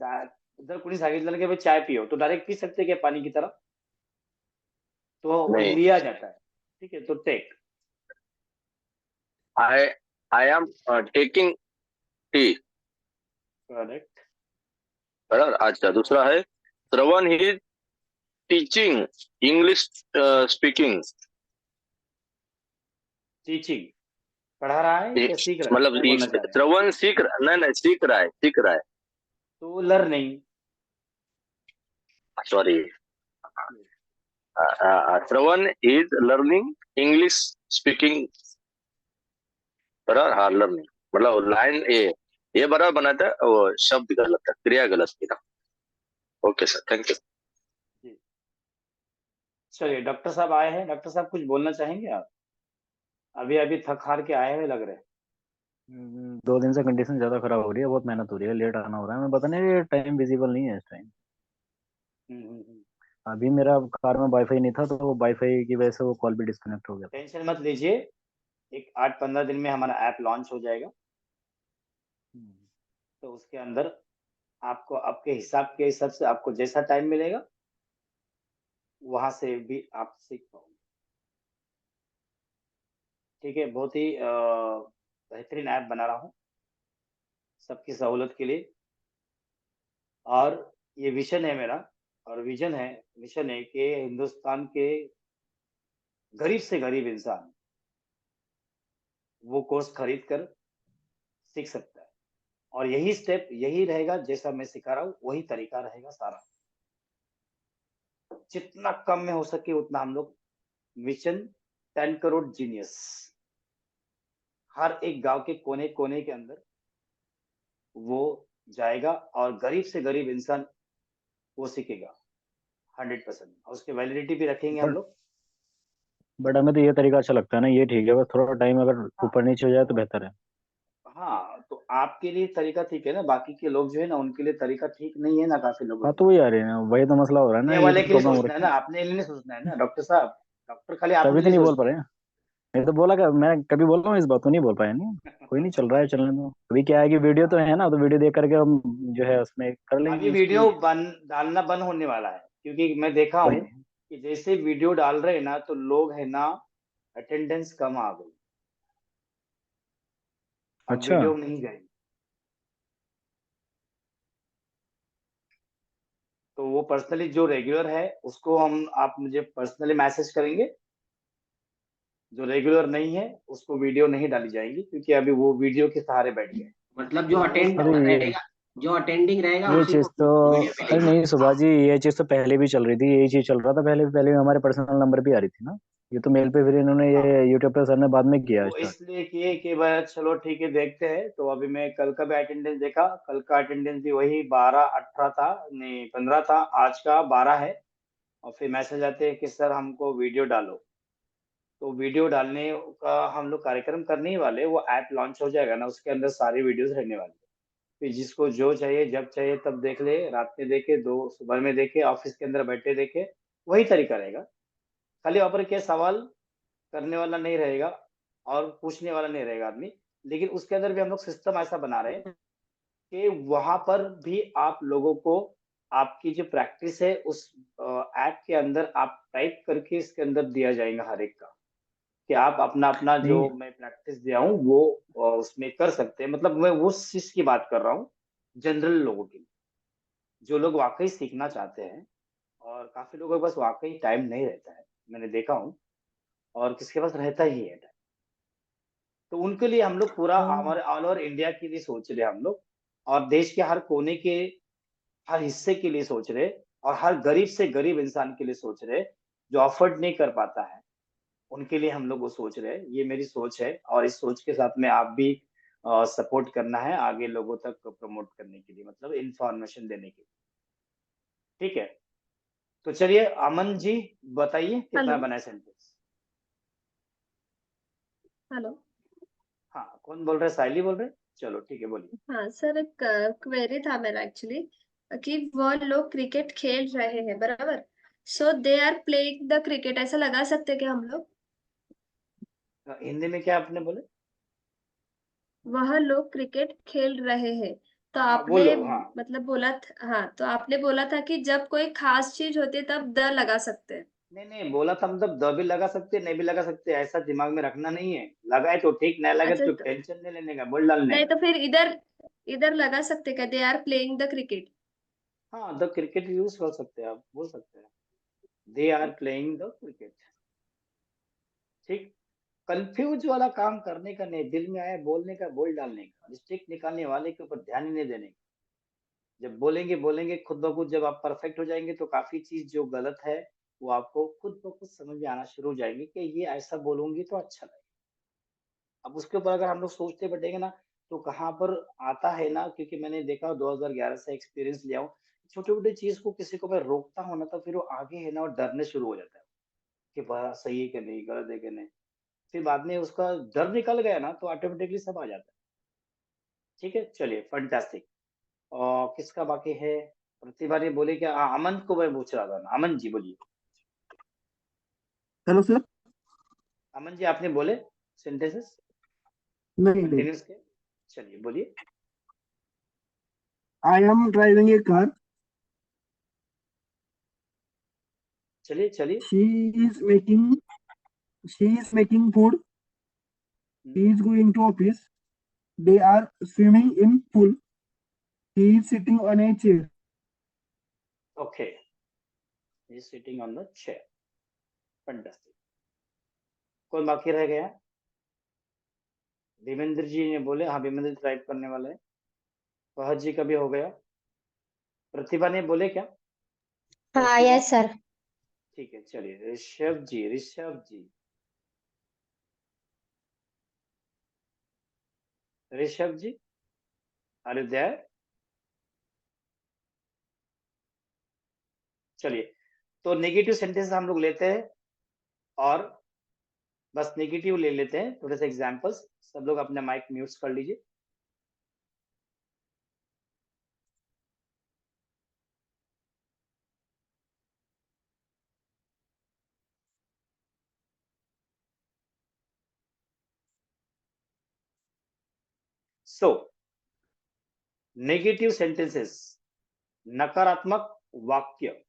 हाँ जर कोणी सांगितलं की भाई चाय पियो तो डायरेक्ट पी सकते क्या पानी की तरह? तो नहीं. लिया जाता है, ठीक है, तो take. I am taking tea. Correct. बराबर। अच्छा, दूसरा है Shravan he teaching English speaking. Teaching, पढ़ा रहा है या सीख रहा है, मतलब क्या बोलना चाह रहे हैं? श्रवण सीख रहा, नहीं सीख रहा है, सीख रहा है, तो learning. Sorry. Shravan is learning English speaking. बराबर, हाँ लर्निंग, मतलब लाइन ये बराबर बनाता है, वो शब्द गलत है, क्रिया गलत की ना। Okay sir, thank you. चलिए डॉक्टर साहब आए हैं, डॉक्टर साहब कुछ बोलना चाहेंगे आप? अभी अभी थक हार के आए हुए लग रहे हैं। 2 दिन से कंडीशन ज्यादा खराब हो रही है, बहुत मेहनत हो रही है, लेट आना हो रहा है। मैं पता नहीं टाइम विजिबल नहीं है इस टाइम। अभी मेरा कार में वाईफाई नहीं था, तो वाईफाई की वजह से वो कॉल भी डिस्कनेक्ट हो गया। टेंशन मत लीजिए, एक 8-15 दिन में हमारा ऐप लॉन्च हो जाएगा, तो उसके अंदर आपको आपके हिसाब से आपको जैसा टाइम मिलेगा वहां से भी आप सीख पाओगे। ठीक है, बहुत ही बेहतरीन ऐप बना रहा हूँ सबकी सहूलत के लिए, और ये विजन है मेरा, और मिशन है कि हिंदुस्तान के गरीब से गरीब इंसान वो कोर्स खरीद कर सीख सकता है, और यही स्टेप यही रहेगा, जैसा मैं सिखा रहा हूँ वही तरीका रहेगा सारा। जितना कम में हो सके उतना हम लोग मिशन 10 करोड़ जीनियस, हर एक गांव के कोने कोने के अंदर वो जाएगा, और गरीब से गरीब इंसान वो सीखेगा 100%, और उसकी वैलिडिटी भी रखेंगे हम लोग। बट हमें तो ये तरीका अच्छा लगता है ना, ये ठीक है, बस थोड़ा टाइम अगर ऊपर नीचे हो जाए तो बेहतर है। हाँ, तो आपके लिए तरीका ठीक है ना, बाकी के लोग जो है ना उनके लिए तरीका ठीक नहीं है ना, काफी लोगों हाँ के तो वही आ रही है ना, वही तो मसला हो रहा है ना, लिए ये वाले तो के लिए प्रॉब्लम हो सोचना है रही ना, है। अपने लिए नहीं सोचना है ना डॉक्टर साहब। डॉक्टर खाली अपने तभी तो लिए नहीं बोल सोचते पा रहे हैं। मैं तो बोला कि मैं कभी बोल रहा हूँ इस बात को, नहीं बोल पाया नहीं। कोई नहीं, चल रहा है, चलने दो। अभी क्या है कि वीडियो तो है ना, तो वीडियो देख करके हम जो है उसमें कर हैं। अभी लेंगे वीडियो इसकी। डालना बंद होने वाला है, क्योंकि मैं देखा कोई हूँ नहीं। कि जैसे वीडियो डाल रहे हैं ना तो लोग है ना, अटेंडेंस कम आ गई, अब अच्छा। वीडियो नहीं गई, तो वो पर्सनली जो रेगुलर है उसको आप मुझे पर्सनली मैसेज करेंगे, जो रेगुलर नहीं है उसको वीडियो नहीं डाली जाएगी, क्योंकि अभी वो वीडियो के सहारे बैठ गए। मतलब जो तो अटेंड अरे रहेगा, जो अटेंडिंग रहेगा ये उसी चीज को तो, वीडियो अरे मिलेगी। नहीं सुभाष जी, ये चीज तो पहले भी चल रही थी, यही चीज चल रहा था पहले पहले भी, हमारे पर्सनल नंबर भी आ रही थी ना। ये तो मेल पे फिर इन्होंने हाँ, ये यूट्यूब पे सर ने बाद में किया वो स्टार्ट। इसलिए किए कि भाई चलो ठीक है देखते हैं, तो अभी मैं कल का भी अटेंडेंस देखा, कल का अटेंडेंस भी वही 12-18 था, नहीं 15 था, आज का 12 है। और फिर मैसेज आते हैं कि सर हमको वीडियो डालो, तो वीडियो डालने का हम लोग कार्यक्रम करने ही वाले, वो ऐप लॉन्च हो जाएगा ना उसके अंदर सारी वीडियोस रहने वाली है। फिर जिसको जो चाहिए जब चाहिए तब देख ले, रात में देखे, दो सुबह में देखे, ऑफिस के अंदर बैठे देखे, वही तरीका रहेगा। खाली वहाँ पर क्या सवाल करने वाला नहीं रहेगा और पूछने वाला नहीं रहेगा आदमी, लेकिन उसके अंदर भी हम लोग सिस्टम ऐसा बना रहे हैं कि वहां पर भी आप लोगों को आपकी जो प्रैक्टिस है उस ऐप के अंदर आप टाइप करके इसके अंदर दिया जाएगा हर एक का, कि आप अपना अपना जो नहीं। मैं प्रैक्टिस दिया हूँ वो उसमें कर सकते हैं। मतलब मैं वो चीज की बात कर रहा हूँ जनरल लोगों की, जो लोग वाकई सीखना चाहते हैं, और काफी लोगों के पास वाकई टाइम नहीं रहता है, मैंने देखा हूँ, और किसके पास रहता ही है टाइम, तो उनके लिए हम लोग पूरा हमारे ऑल ओवर इंडिया के लिए सोच रहे हैं हम लोग, और देश के हर कोने के हर हिस्से के लिए सोच रहे, और हर गरीब से गरीब इंसान के लिए सोच रहे, जो अफोर्ड नहीं कर पाता है उनके लिए हम लोग वो सोच रहे हैं। ये मेरी सोच है, और इस सोच के साथ में आप भी सपोर्ट करना है आगे लोगों तक प्रमोट करने के लिए, मतलब इंफॉर्मेशन देने के लिए। ठीक है, तो चलिए अमन जी बताइए कितना हेलो। बना है सेंटेंस। हेलो। हाँ, कौन बोल रहे हैं? साइली बोल रहे हैं? चलो ठीक है, बोलिए। हाँ सर, एक क्वेरी था मेरा एक्चुअली, कि वो लोग क्रिकेट खेल रहे हैं, बराबर, so they are playing the cricket, ऐसा लगा सकते हैं कि हम लोग, हिंदी में क्या आपने बोले? वह लोग क्रिकेट खेल रहे हैं, तो हाँ, आपने बोलो हाँ। मतलब बोला हाँ, तो आपने बोला था कि जब कोई खास चीज होती है तब द लगा सकते हैं। नहीं नहीं बोला था, मतलब द भी लगा सकते नहीं भी लगा सकते, ऐसा दिमाग में रखना नहीं है। लगाए तो ठीक, नहीं लगे अच्छा तो तो टेंशन नहीं लेने का, बोल डालने नहीं का। तो फिर इधर इधर लगा सकते क्या, they are playing the cricket. हाँ, द क्रिकेट यूज कर सकते हैं, आप बोल सकते हैं they are playing the cricket. ठीक। कंफ्यूज वाला काम करने का नहीं, दिल में आया बोलने का बोल डालने का, मिस्टेक निकालने वाले के ऊपर ध्यान ही नहीं देने का। जब बोलेंगे बोलेंगे खुद ब खुद, जब आप परफेक्ट हो जाएंगे तो काफी चीज जो गलत है वो आपको खुद ब खुद समझ में आना शुरू हो जाएगी कि ये ऐसा बोलूंगी तो अच्छा लगेगा। अब उसके ऊपर अगर हम लोग सोचते बैठेंगे ना तो कहाँ पर आता है ना, क्योंकि मैंने देखा 2011 से एक्सपीरियंस लिया हूँ। छोटे छोटे चीज को किसी को मैं रोकता हूँ ना तो फिर वो आगे है ना और डरने शुरू हो जाता है कि बड़ा सही है कि नहीं, गलत है कि नहीं। फिर बाद में उसका डर निकल गया ना तो ऑटोमेटिकली सब आ जाता है। ठीक है, चलिए फंटास्टिक। और किसका बाकी है? प्रतिभा ने बोले क्या? अमन को मैं पूछ रहा था ना, अमन जी बोलिए। Hello sir. अमन जी आपने बोले सेंटेंसेस नहीं नहीं। कंटिन्यूस के, चलिए बोलिए। I am driving A car. चलिए चलिए। She is making she is making food. He is going to office. They are swimming in pool. He is sitting on a chair. Okay, he sitting on the chair, fantastic. कौन बाकी रह गया? भीमेंद्र जी ने बोले, हाँ Bhimendra type करने वाले हैं। फहद जी का भी हो गया। प्रतिभा ने बोले क्या? हाँ प्रतिभा, यस सर। ठीक है चलिए। ऋषभ जी, ऋषभ जी, ऋषभ जी आर यू देयर? चलिए, तो नेगेटिव सेंटेंस हम लोग लेते हैं और बस नेगेटिव ले लेते हैं, थोड़े से एग्जांपल्स। सब लोग अपने माइक म्यूट कर लीजिए। सो नेगेटिव सेंटेंसेस, नकारात्मक वाक्य।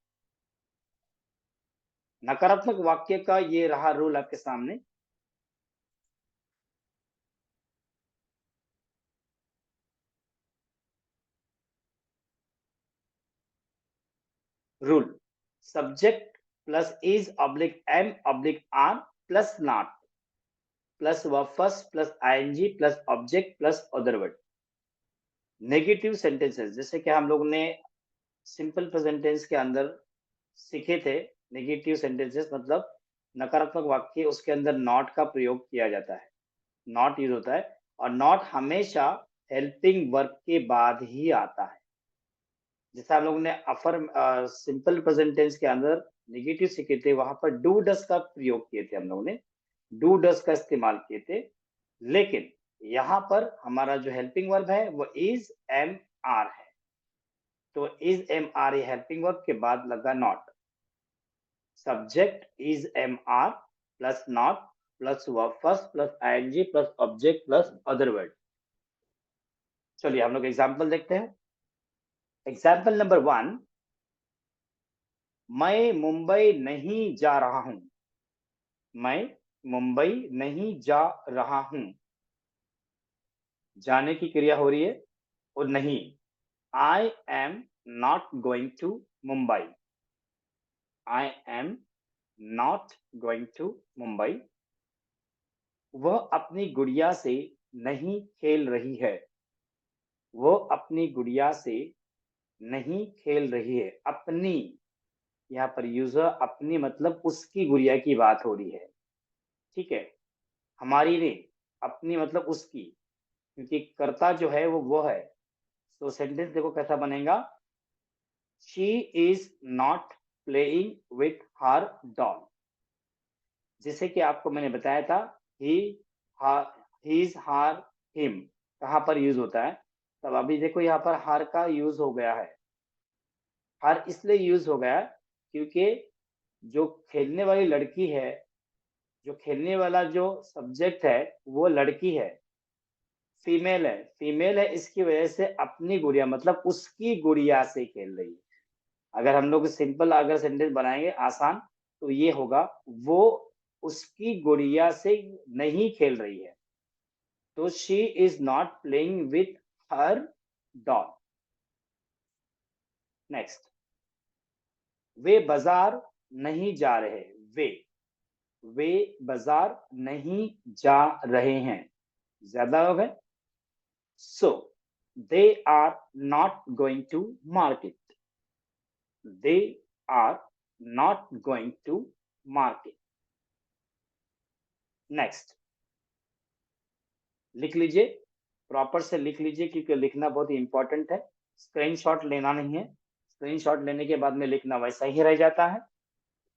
नकारात्मक वाक्य का ये रहा रूल आपके सामने। Rule, subject plus is oblique am oblique are plus not plus verb first plus ING plus object plus other word. Negative sentences जैसे कि हम लोग ने सिंपल प्रेजेंट टेंस के अंदर सीखे थे। नेगेटिव सेंटेंसेस मतलब नकारात्मक वाक्य, उसके अंदर नॉट का प्रयोग किया जाता है, नॉट यूज होता है। और नॉट हमेशा हेल्पिंग वर्ब के बाद ही आता है। जैसे हम लोगों ने अफर्म सिंपल प्रेजेंट टेंस के अंदर नेगेटिव सीखे थे, वहां पर डू डस का प्रयोग किए थे हम लोगों ने, डू डस का इस्तेमाल किए थे। लेकिन यहाँ पर हमारा जो हेल्पिंग वर्ब है वो इज एम आर है, तो इज एम आर ये हेल्पिंग वर्ब के बाद लगा not. Subject is am are plus not plus verb first plus ING plus object plus other word. चलिए हम लोग एग्जाम्पल देखते हैं। एग्जाम्पल नंबर 1, मैं मुंबई नहीं जा रहा हूं। मैं मुंबई नहीं जा रहा हूं, जाने की क्रिया हो रही है और नहीं। I am not going to Mumbai, I am not going to Mumbai. वह अपनी गुड़िया से नहीं खेल रही है, वो अपनी गुड़िया से नहीं खेल रही है। अपनी, यहाँ पर यूजर अपनी मतलब उसकी गुड़िया की बात हो रही है। ठीक है, हमारी नहीं, अपनी मतलब उसकी, क्योंकि कर्ता जो है वो है। तो सेंटेंस देखो कैसा बनेगा। She is not playing with her doll. जैसे कि आपको मैंने बताया था, ही हिज हर हिम कहाँ पर यूज होता है। तब अभी देखो यहाँ पर हर का यूज हो गया है। हर इसलिए यूज हो गया क्योंकि जो खेलने वाली लड़की है, जो खेलने वाला जो सब्जेक्ट है वो लड़की है। फीमेल है, इसकी वजह से अपनी गुड़िया मतलब उसकी गुड़िया से खेल रही है। अगर हम लोग सिंपल अगर सेंटेंस बनाएंगे आसान, तो ये होगा वो उसकी गुड़िया से नहीं खेल रही है। तो she is not playing with her doll. Next, वे बाजार नहीं जा रहे। वे बाजार नहीं जा रहे हैं, ज्यादा हो गए। So they are not going to market. They are not going to market. Next, लिख लीजिए, प्रॉपर से लिख लीजिए क्योंकि लिखना बहुत ही इंपॉर्टेंट है। स्क्रीनशॉट लेना नहीं है, स्क्रीनशॉट लेने के बाद में लिखना वैसा ही रह जाता है।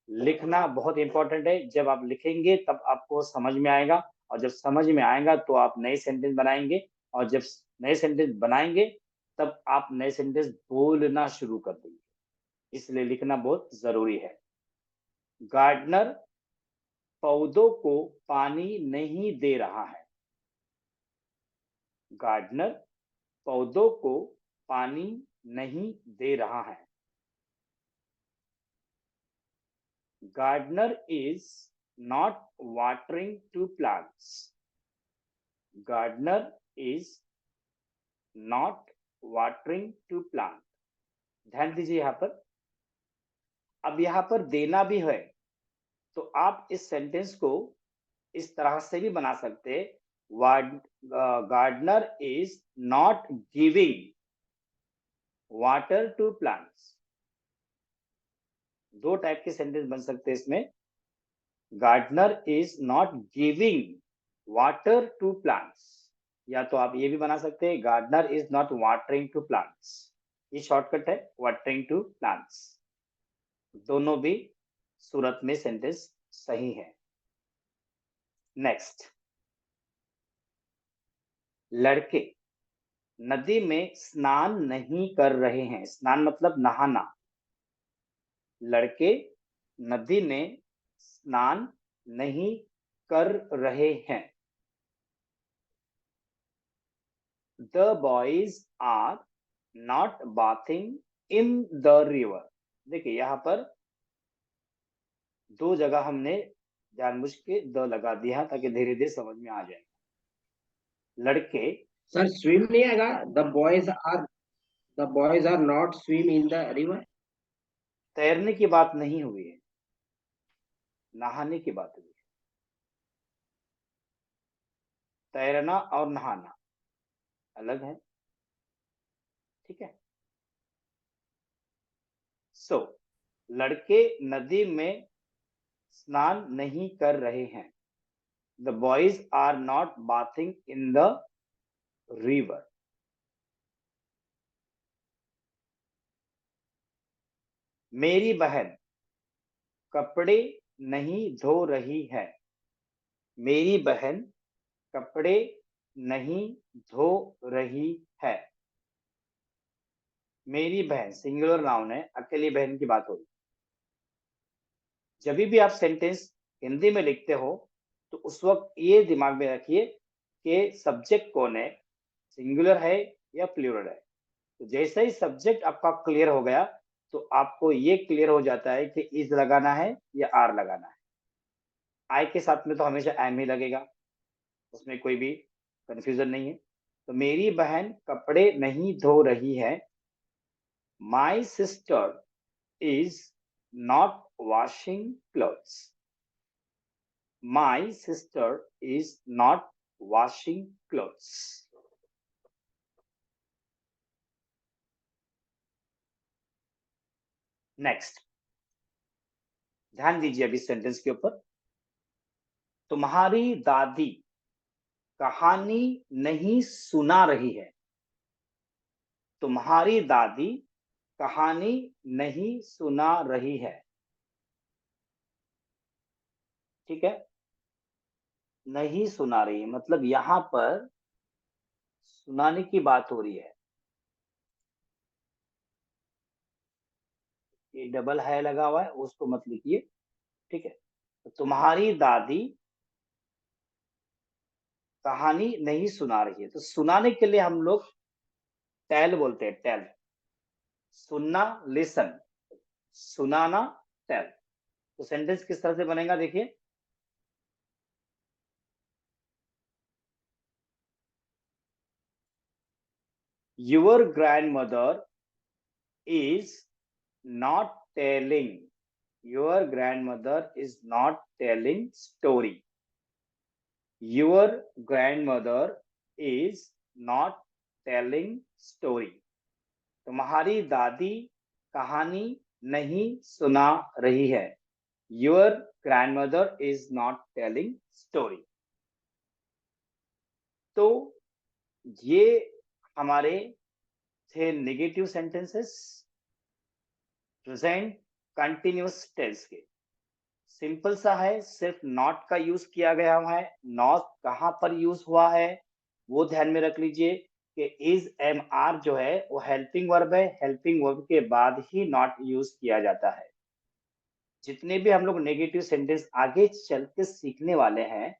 लिखना बहुत इंपॉर्टेंट है, जब आप लिखेंगे तब आपको समझ में आएगा, और जब समझ में आएगा तो आप नए सेंटेंस बनाएंगे, और जब नए सेंटेंस बनाएंगे तब आप नए सेंटेंस बोलना शुरू कर देंगे, इसलिए लिखना बहुत जरूरी है। गार्डनर पौधों को पानी नहीं दे रहा है। गार्डनर पौधों को पानी नहीं दे रहा है। Gardener is not watering to plants. Gardener is not watering to plant. ध्यान दीजिए यहां पर, अब यहां पर देना भी है, तो आप इस सेंटेंस को इस तरह से भी बना सकते हैं, gardener is not giving water to plants. दो टाइप के सेंटेंस बन सकते हैं इसमें। Gardener is not giving water to plants, या तो आप ये भी बना सकते हैं, gardener is not watering to plants. ये शॉर्टकट है, वाटरिंग टू प्लांट्स। दोनों भी सूरत में सेंटेंस सही है। नेक्स्ट, लड़के नदी में स्नान नहीं कर रहे हैं। स्नान मतलब नहाना। लड़के नदी में स्नान नहीं कर रहे हैं। The boys are not bathing in the river। देखिए यहाँ पर दो जगह हमने जानबूझ के द लगा दिया ताकि धीरे धीरे समझ में आ जाए। लड़के सर स्विम नहीं आएगा, the boys are not swim in the river. तैरने की बात नहीं हुई है, नहाने की बात हुई है। तैरना और नहाना अलग है, ठीक है। सो लड़के नदी में स्नान नहीं कर रहे हैं। The boys are not bathing in the river. मेरी बहन कपड़े नहीं धो रही है। मेरी बहन कपड़े नहीं धो रही है। मेरी बहन सिंगुलर नाउन है, अकेली बहन की बात हो रही। जब भी आप सेंटेंस हिंदी में लिखते हो तो उस वक्त ये दिमाग में रखिए कि सब्जेक्ट कौन है, सिंगुलर है या प्लूरल है। तो जैसे ही सब्जेक्ट आपका क्लियर हो गया तो आपको ये क्लियर हो जाता है कि इज लगाना है या आर लगाना है। आई के साथ में तो हमेशा एम ही लगेगा, उसमें कोई भी कंफ्यूजन नहीं है। तो मेरी बहन कपड़े नहीं धो रही है। My sister is not washing clothes. My sister is not washing clothes. Next, ध्यान दीजिए अभी सेंटेंस के ऊपर। तुम्हारी दादी कहानी नहीं सुना रही है। तुम्हारी दादी कहानी नहीं सुना रही है, ठीक है। नहीं सुना रही मतलब यहां पर सुनाने की बात हो रही है। ये डबल है लगा हुआ है, उसको मत लिखिए, ठीक है। तो तुम्हारी दादी कहानी नहीं सुना रही है, तो सुनाने के लिए हम लोग टेल बोलते हैं, टेल। सुनना लिसन, सुनाना टेल। तो सेंटेंस किस तरह से बनेगा देखिए, your grandmother is not telling, your grandmother is not telling story, your grandmother is not telling story। तुम्हारी दादी कहानी नहीं सुना रही है, your grandmother is not telling story। तो ये हमारे थे negative sentences present continuous tense के। सिंपल सा है, सिर्फ नॉट का यूज किया गया हुआ है। नॉट कहाँ पर यूज हुआ है वो ध्यान में रख लीजिए कि इज एम आर जो है वो हेल्पिंग वर्ब है, हेल्पिंग वर्ब के बाद ही नॉट यूज किया जाता है। जितने भी हम लोग नेगेटिव सेंटेंस आगे चल के सीखने वाले हैं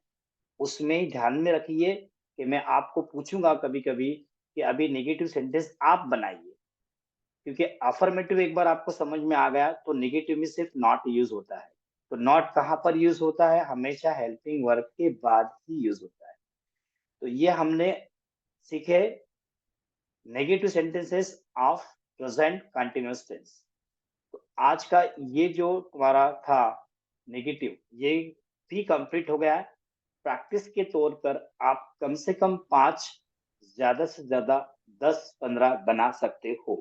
उसमें ध्यान में रखिए कि मैं आपको पूछूंगा कभी कभी कि अभी नेगेटिव सेंटेंस आप बनाइए, क्योंकि अफर्मेटिव एक बार आपको समझ में आ गया तो नेगेटिव में सिर्फ नॉट यूज होता है। तो नॉट कहाँ पर यूज होता है, हमेशा हेल्पिंग वर्ब के बाद ही यूज होता है। तो ये हमने सीखे negative sentences of present continuous tense. तो आज का ये जो तुम्हारा था नेगेटिव, ये भी कंप्लीट हो गया है। प्रैक्टिस के तौर पर आप कम से कम 5, ज्यादा से ज्यादा 10-15 बना सकते हो,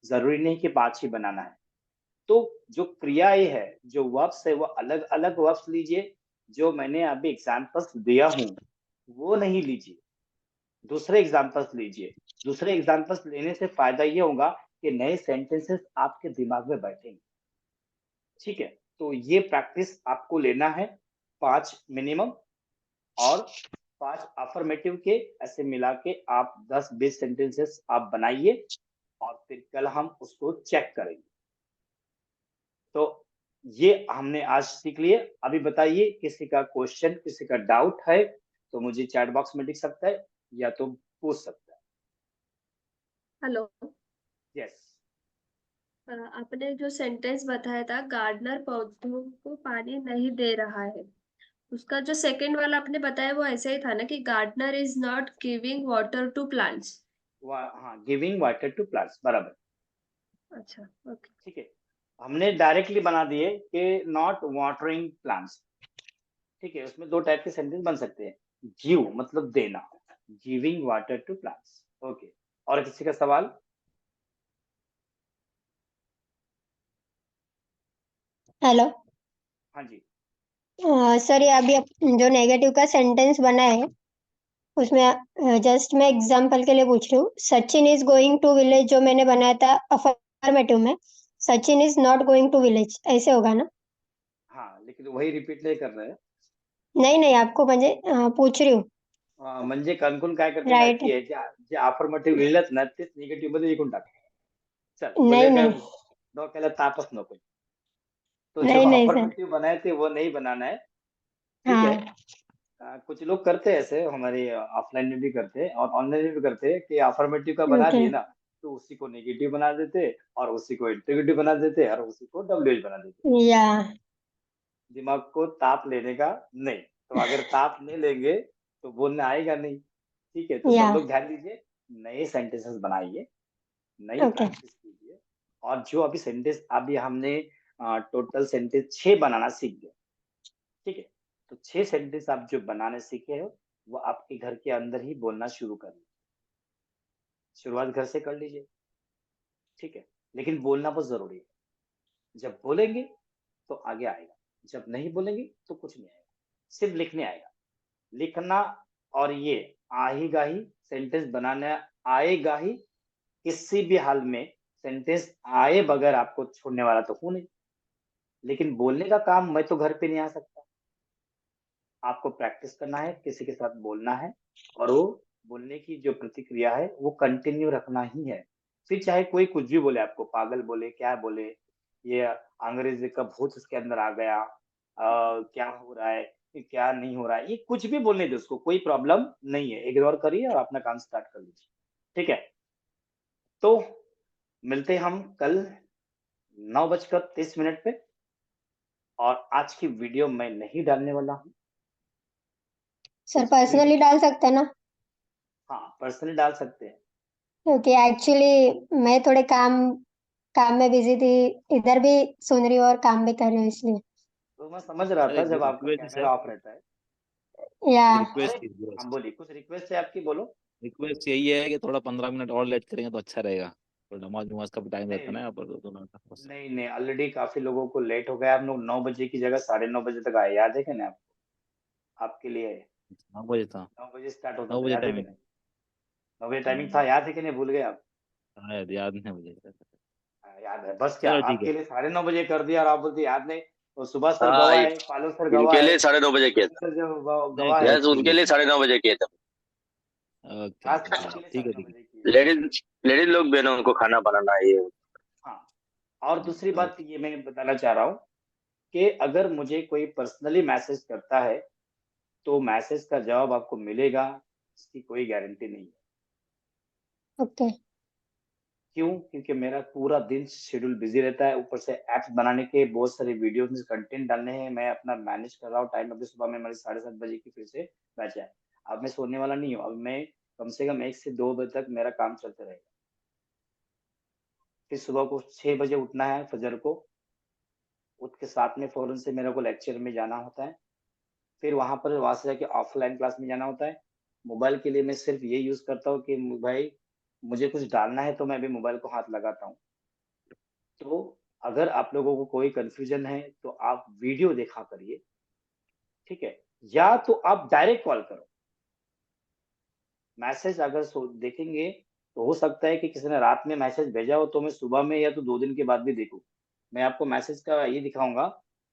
जरूरी नहीं कि 5 ही बनाना है। तो जो क्रियाएं है, जो वर्ब्स है, वो अलग अलग वर्ब्स लीजिए। जो मैंने अभी एग्जांपल्स दिया हूं वो नहीं लीजिए, दूसरे एग्जांपल्स लीजिए। दूसरे एग्जांपल्स लेने से फायदा ये होगा कि नए सेंटेंसेस आपके दिमाग में बैठेंगे। ठीक है, तो ये प्रैक्टिस आपको लेना है 5 मिनिमम, और 5 अफर्मेटिव के ऐसे मिला के आप 10-20 सेंटेंसेस आप बनाइए और फिर कल हम उसको चेक करेंगे। तो ये हमने आज सीख लिए। अभी बताइए किसी का क्वेश्चन, किसी का डाउट है तो मुझे चैट बॉक्स में लिख सकता है या तो पूछ सकता है। हेलो, यस, आपने जो सेंटेंस बताया था गार्डनर पौधों को पानी नहीं दे रहा है, उसका जो सेकंड वाला आपने बताया वो ऐसा ही था ना कि gardener is not giving water to plants. हाँ, गिविंग वाटर टू प्लांट्स, बराबर। अच्छा, ओके। ठीक है, हमने डायरेक्टली बना दिए कि नॉट वाटरिंग प्लांट्स। ठीक है, उसमें 2 टाइप के सेंटेंस बन सकते हैं। गिव मतलब देना, giving water to plants. Okay, और किसी का सवाल? हेलो हाँ जी, सर, ये अभी जो नेगेटिव का सेंटेंस बना है उसमें जस्ट मैं एग्जांपल के लिए पूछ रही हूँ। Sachin is going to village जो मैंने बनाया था अफर्मेटिव में, Sachin is not going to village, ऐसे होगा ना? हाँ, लेकिन वही रिपीट नाही करणार आहे. नहीं नहीं, आपको म्हणजे पूछ रही हूँ। म्हणजे कणकून काय करते राइट, माहितीये, जे अफर्मेटिव्ह लिहिलेत ना तेच निगेटिव्ह मध्ये लिखून टाक. चल, नहीं बोले काय नहीं डोक्याला तापच नको. तो जो नहीं नहीं सर। अफर्मेटिव बनाए थे वो नहीं बनाना है। ठीक है, हाँ कुछ लोग करते हैं ऐसे, हमारे ऑफलाइन में भी करते हैं और ऑनलाइन में भी करते हैं कि अफर्मेटिव का बना ओके, दिए ना तो उसी को नेगेटिव बना देते और उसी को इंटीग्रेटिव बना देते और उसी को डब्ल्यूएच बना देते। या दिमाग को ताप लेने का नहीं, तो अगर ताप नहीं लेंगे तो बोलना आएगा नहीं। ठीक है, तो या सब लोग ध्यान दीजिए, नए सेंटेंसेस बनाइए, नई ओके प्रैक्टिस कीजिए। और जो अभी सेंटेंस अभी हमने टोटल सेंटेंस 6 बनाना सीख गए। ठीक है, तो 6 सेंटेंस आप जो बनाने सीखे हो वो आपके घर के अंदर ही बोलना शुरू कर लीजिए। शुरुआत घर से कर लीजिए। ठीक है, लेकिन बोलना बहुत जरूरी है। जब बोलेंगे तो आगे आएगा, जब नहीं बोलेंगे तो कुछ नहीं आएगा, सिर्फ लिखने आएगा। लिखना और ये आएगा ही, सेंटेंस बनाना आएगा ही। किसी भी हाल में सेंटेंस आए बगैर आपको छोड़ने वाला तो हूं नहीं। लेकिन बोलने का काम मैं तो घर पे नहीं आ सकता, आपको प्रैक्टिस करना है, किसी के साथ बोलना है और वो बोलने की जो प्रतिक्रिया है वो कंटिन्यू रखना ही है। फिर चाहे कोई कुछ भी बोले, आपको पागल बोले, क्या बोले, ये अंग्रेजी का भूत उसके अंदर आ गया, क्या हो रहा है, कि क्या नहीं हो रहा है, ये कुछ भी बोलने दो उसको, कोई प्रॉब्लम नहीं है, इग्नोर करिए और अपना काम स्टार्ट कर लीजिए। ठीक है, तो मिलते हैं हम कल 9:30 पे, और आज की वीडियो मैं नहीं डालने वाला हूँ। सर पर्सनली डाल सकते हैं ना? हाँ, पर्सनली डाल सकते हैं। क्योंकि एक्चुअली मैं थोड़े काम में बिजी थी, इधर भी सुन रही हूँ और काम भी कर रही हूँ, इसलिए। तो मैं समझ रहा सर था एक जब आपका रिक्वेस्ट कैमरा है, ऑफ रहता है। या रिक्वेस्ट अरे, हाँ रिक्वेस्ट बोलिए, कुछ रिक्वेस्ट है आपकी, बोलो। रिक्वेस्ट यही है कि थोड़ा 15 मिनट और लेट करेंगे तो अच्छा रहेगा। तो नमाज नमाज का भी टाइम रहता है ना नहीं यहाँ पर, तो दोनों का बस। नहीं नहीं, ऑलरेडी काफी लोगों को लेट हो गया, हम लोग 9 बजे की जगह 9:30 तक आए, याद है कि नहीं आपको? आपके लिए 9 बजे था, 9 बजे स्टार्ट होता 9 था, बजे याद है कि टाइमिंग। नहीं? 9 बजे टाइमिंग था, याद है कि नहीं, भूल गए आप? शायद याद नहीं मुझे। हाँ, याद है, बस क्या चलो ठीक है। आपके लिए 9:30 कर दिया और आप बोलते याद नहीं। और सुबह सर हाँ, गवाह है, पालो सर गवाह इनके है, लिए 9:30 किया था। सर जो नहीं गवाह है। यस, करेक्ट, ठीक उनके है लिए ठीक 9:30 किया था। है। ओके आज ओके आपके लिए ठीक है साढ़े नौ ठीक है। बजे की है। लेडीज लेडीज लोग बहनों को खाना बनाना है ये। हाँ, और दूसरी बात ओके ये मैं बताना चाह रहा हूँ कि अगर मुझे कोई पर्सनली मैसेज करता है तो मैसेज का जवाब आपको मिलेगा, इसकी कोई गारंटी नहीं है। ओके। क्यों? क्योंकि मेरा पूरा दिन शेड्यूल बिजी रहता है, ऊपर से एप्स बनाने के बहुत सारे वीडियो में कंटेंट डालने हैं, मैं अपना मैनेज कर रहा हूँ टाइम। अभी सुबह में हमारी 7:30 बजे की फिर से बैच है। अब मैं सोने वाला नहीं हूँ, अब मैं कम से कम 1 से 2 बजे तक मेरा काम चलते रहेगा। फिर सुबह को 6 बजे उठना है, फजर को उठ के साथ में फौरन से मेरे को लेक्चर में जाना होता है। फिर वहां से जाके ऑफलाइन क्लास में जाना होता है। मोबाइल के लिए मैं सिर्फ ये यूज करता हूँ कि भाई मुझे कुछ डालना है तो मैं भी मोबाइल को हाथ लगाता हूँ। तो अगर आप लोगों को कोई कंफ्यूजन है तो आप वीडियो देखा करिए, ठीक है? या तो आप डायरेक्ट कॉल करो। मैसेज अगर देखेंगे तो हो सकता है कि किसी ने रात में मैसेज भेजा हो तो मैं सुबह में या तो 2 दिन के बाद भी देखूं। मैं आपको मैसेज का ये दिखाऊंगा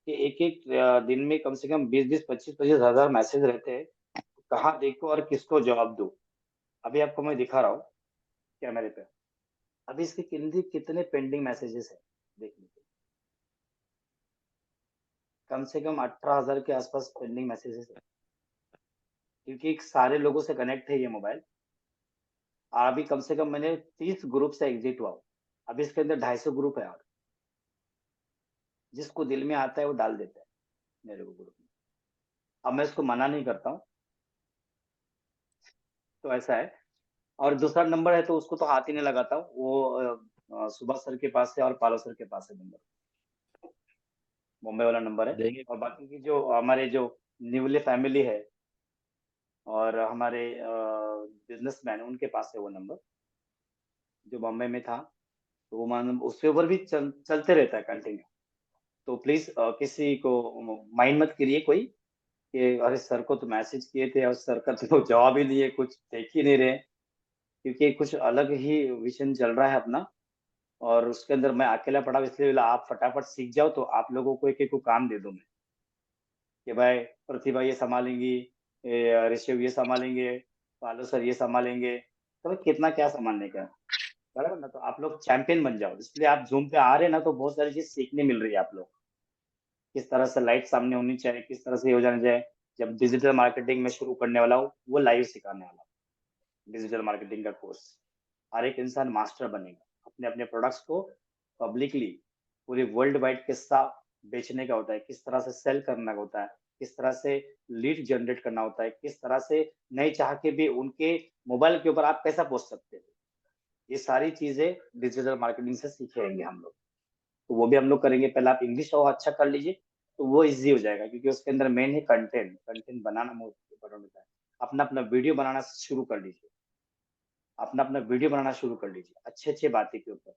कि एक एक दिन में कम से कम 20-20, 25-25 हजार मैसेज रहते हैं। कहाँ देखो और किसको जवाब दो। अभी आपको मैं दिखा रहा हूँ कैमरे पे। अभी इसके कितने पेंडिंग मैसेजेस है देख लीजिए। कम से कम 18,000 के आसपास पेंडिंग मैसेजेस है, क्योंकि सारे लोगों से कनेक्ट है ये मोबाइल। और अभी कम से कम मैंने 30 ग्रुप से एग्जिट हुआ हूँ। अभी इसके अंदर 250 ग्रुप है, और जिसको दिल में आता है वो डाल देता है मेरे को ग्रुप में। अब मैं इसको मना नहीं करता हूँ, तो ऐसा है। और दूसरा नंबर है तो उसको तो हाथ ही नहीं लगाता हूँ, वो सुभाष सर के पास है और पालो सर के पास है नंबर, मुंबई वाला नंबर है। देंगे। और बाकी की जो हमारे जो न्यूली फैमिली है और हमारे बिजनेसमैन, उनके पास है वो नंबर, जो बॉम्बे में था। तो वो मान उसके ऊपर भी चलते रहता है कंटिन्यू। तो प्लीज किसी को माइंड मत करिए कोई कि अरे सर को तो मैसेज किए थे और सर का तो जवाब ही नहीं है, कुछ देख ही नहीं रहे। क्योंकि कुछ अलग ही विजन चल रहा है अपना, और उसके अंदर मैं अकेला पड़ा हूं, इसलिए बोला आप फटाफट सीख जाओ तो आप लोगों को एक एक को काम दे दूं मैं, कि भाई प्रतिभा ये संभालेंगी, ऋषभ ये संभालेंगे, पालो सर ये संभालेंगे। तो भाई कितना क्या संभालने का है, बराबर ना? तो आप लोग चैंपियन बन जाओ। इसलिए आप जूम पे आ रहे हैं ना, तो बहुत सारी चीज सीखने मिल रही है आप लोग। किस तरह से लाइट सामने होनी चाहिए, किस तरह से ये हो जाना चाहिए। जब डिजिटल मार्केटिंग में शुरू करने वाला हूँ वो लाइव सिखाने वाला हूँ, डिजिटल मार्केटिंग का कोर्स। हर एक इंसान मास्टर बनेगा, अपने अपने प्रोडक्ट्स को पब्लिकली पूरे वर्ल्ड वाइड के साथ बेचने का होता है, किस तरह से सेल करना होता है, किस तरह से लीड जनरेट करना होता है, किस तरह से नहीं चाह के भी उनके मोबाइल के ऊपर आप पैसा पहुंच सकते हो। ये सारी चीजें डिजिटल मार्केटिंग से सीखेंगे हम लोग। तो वो भी हम लोग करेंगे। पहले आप इंग्लिश और अच्छा कर लीजिए तो वो इजी हो जाएगा, क्योंकि उसके अंदर मेन है कंटेंट। कंटेंट बनाना बहुत इम्पोर्टेंट होता है। अपना अपना वीडियो बनाना शुरू कर लीजिए, अपना अपना वीडियो बनाना शुरू कर लीजिए अच्छे अच्छे बातें के ऊपर,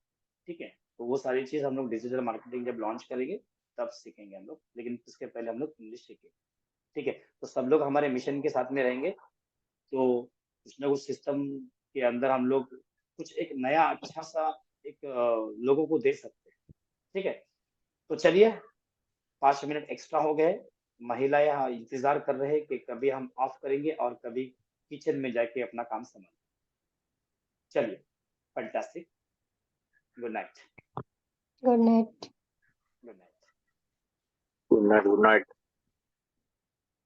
ठीक है? तो वो सारी चीज हम लोग डिजिटल मार्केटिंग जब लॉन्च करेंगे तब सीखेंगे हम लोग, लेकिन इसके पहले हम लोग इंग्लिश सीखेंगे, ठीक है? तो सब लोग हमारे मिशन के साथ में रहेंगे, तो कुछ ना कुछ सिस्टम के अंदर हम लोग कुछ एक नया अच्छा सा एक लोगों को दे सकते हैं, ठीक है? तो चलिए, 5 मिनट एक्स्ट्रा हो गए। महिलाएं यहाँ इंतजार कर रहे हैं कि कभी हम ऑफ करेंगे और कभी किचन में जाके अपना काम संभालें। चलिए, fantastic. Good night. Good night. Good night. Good night, good night.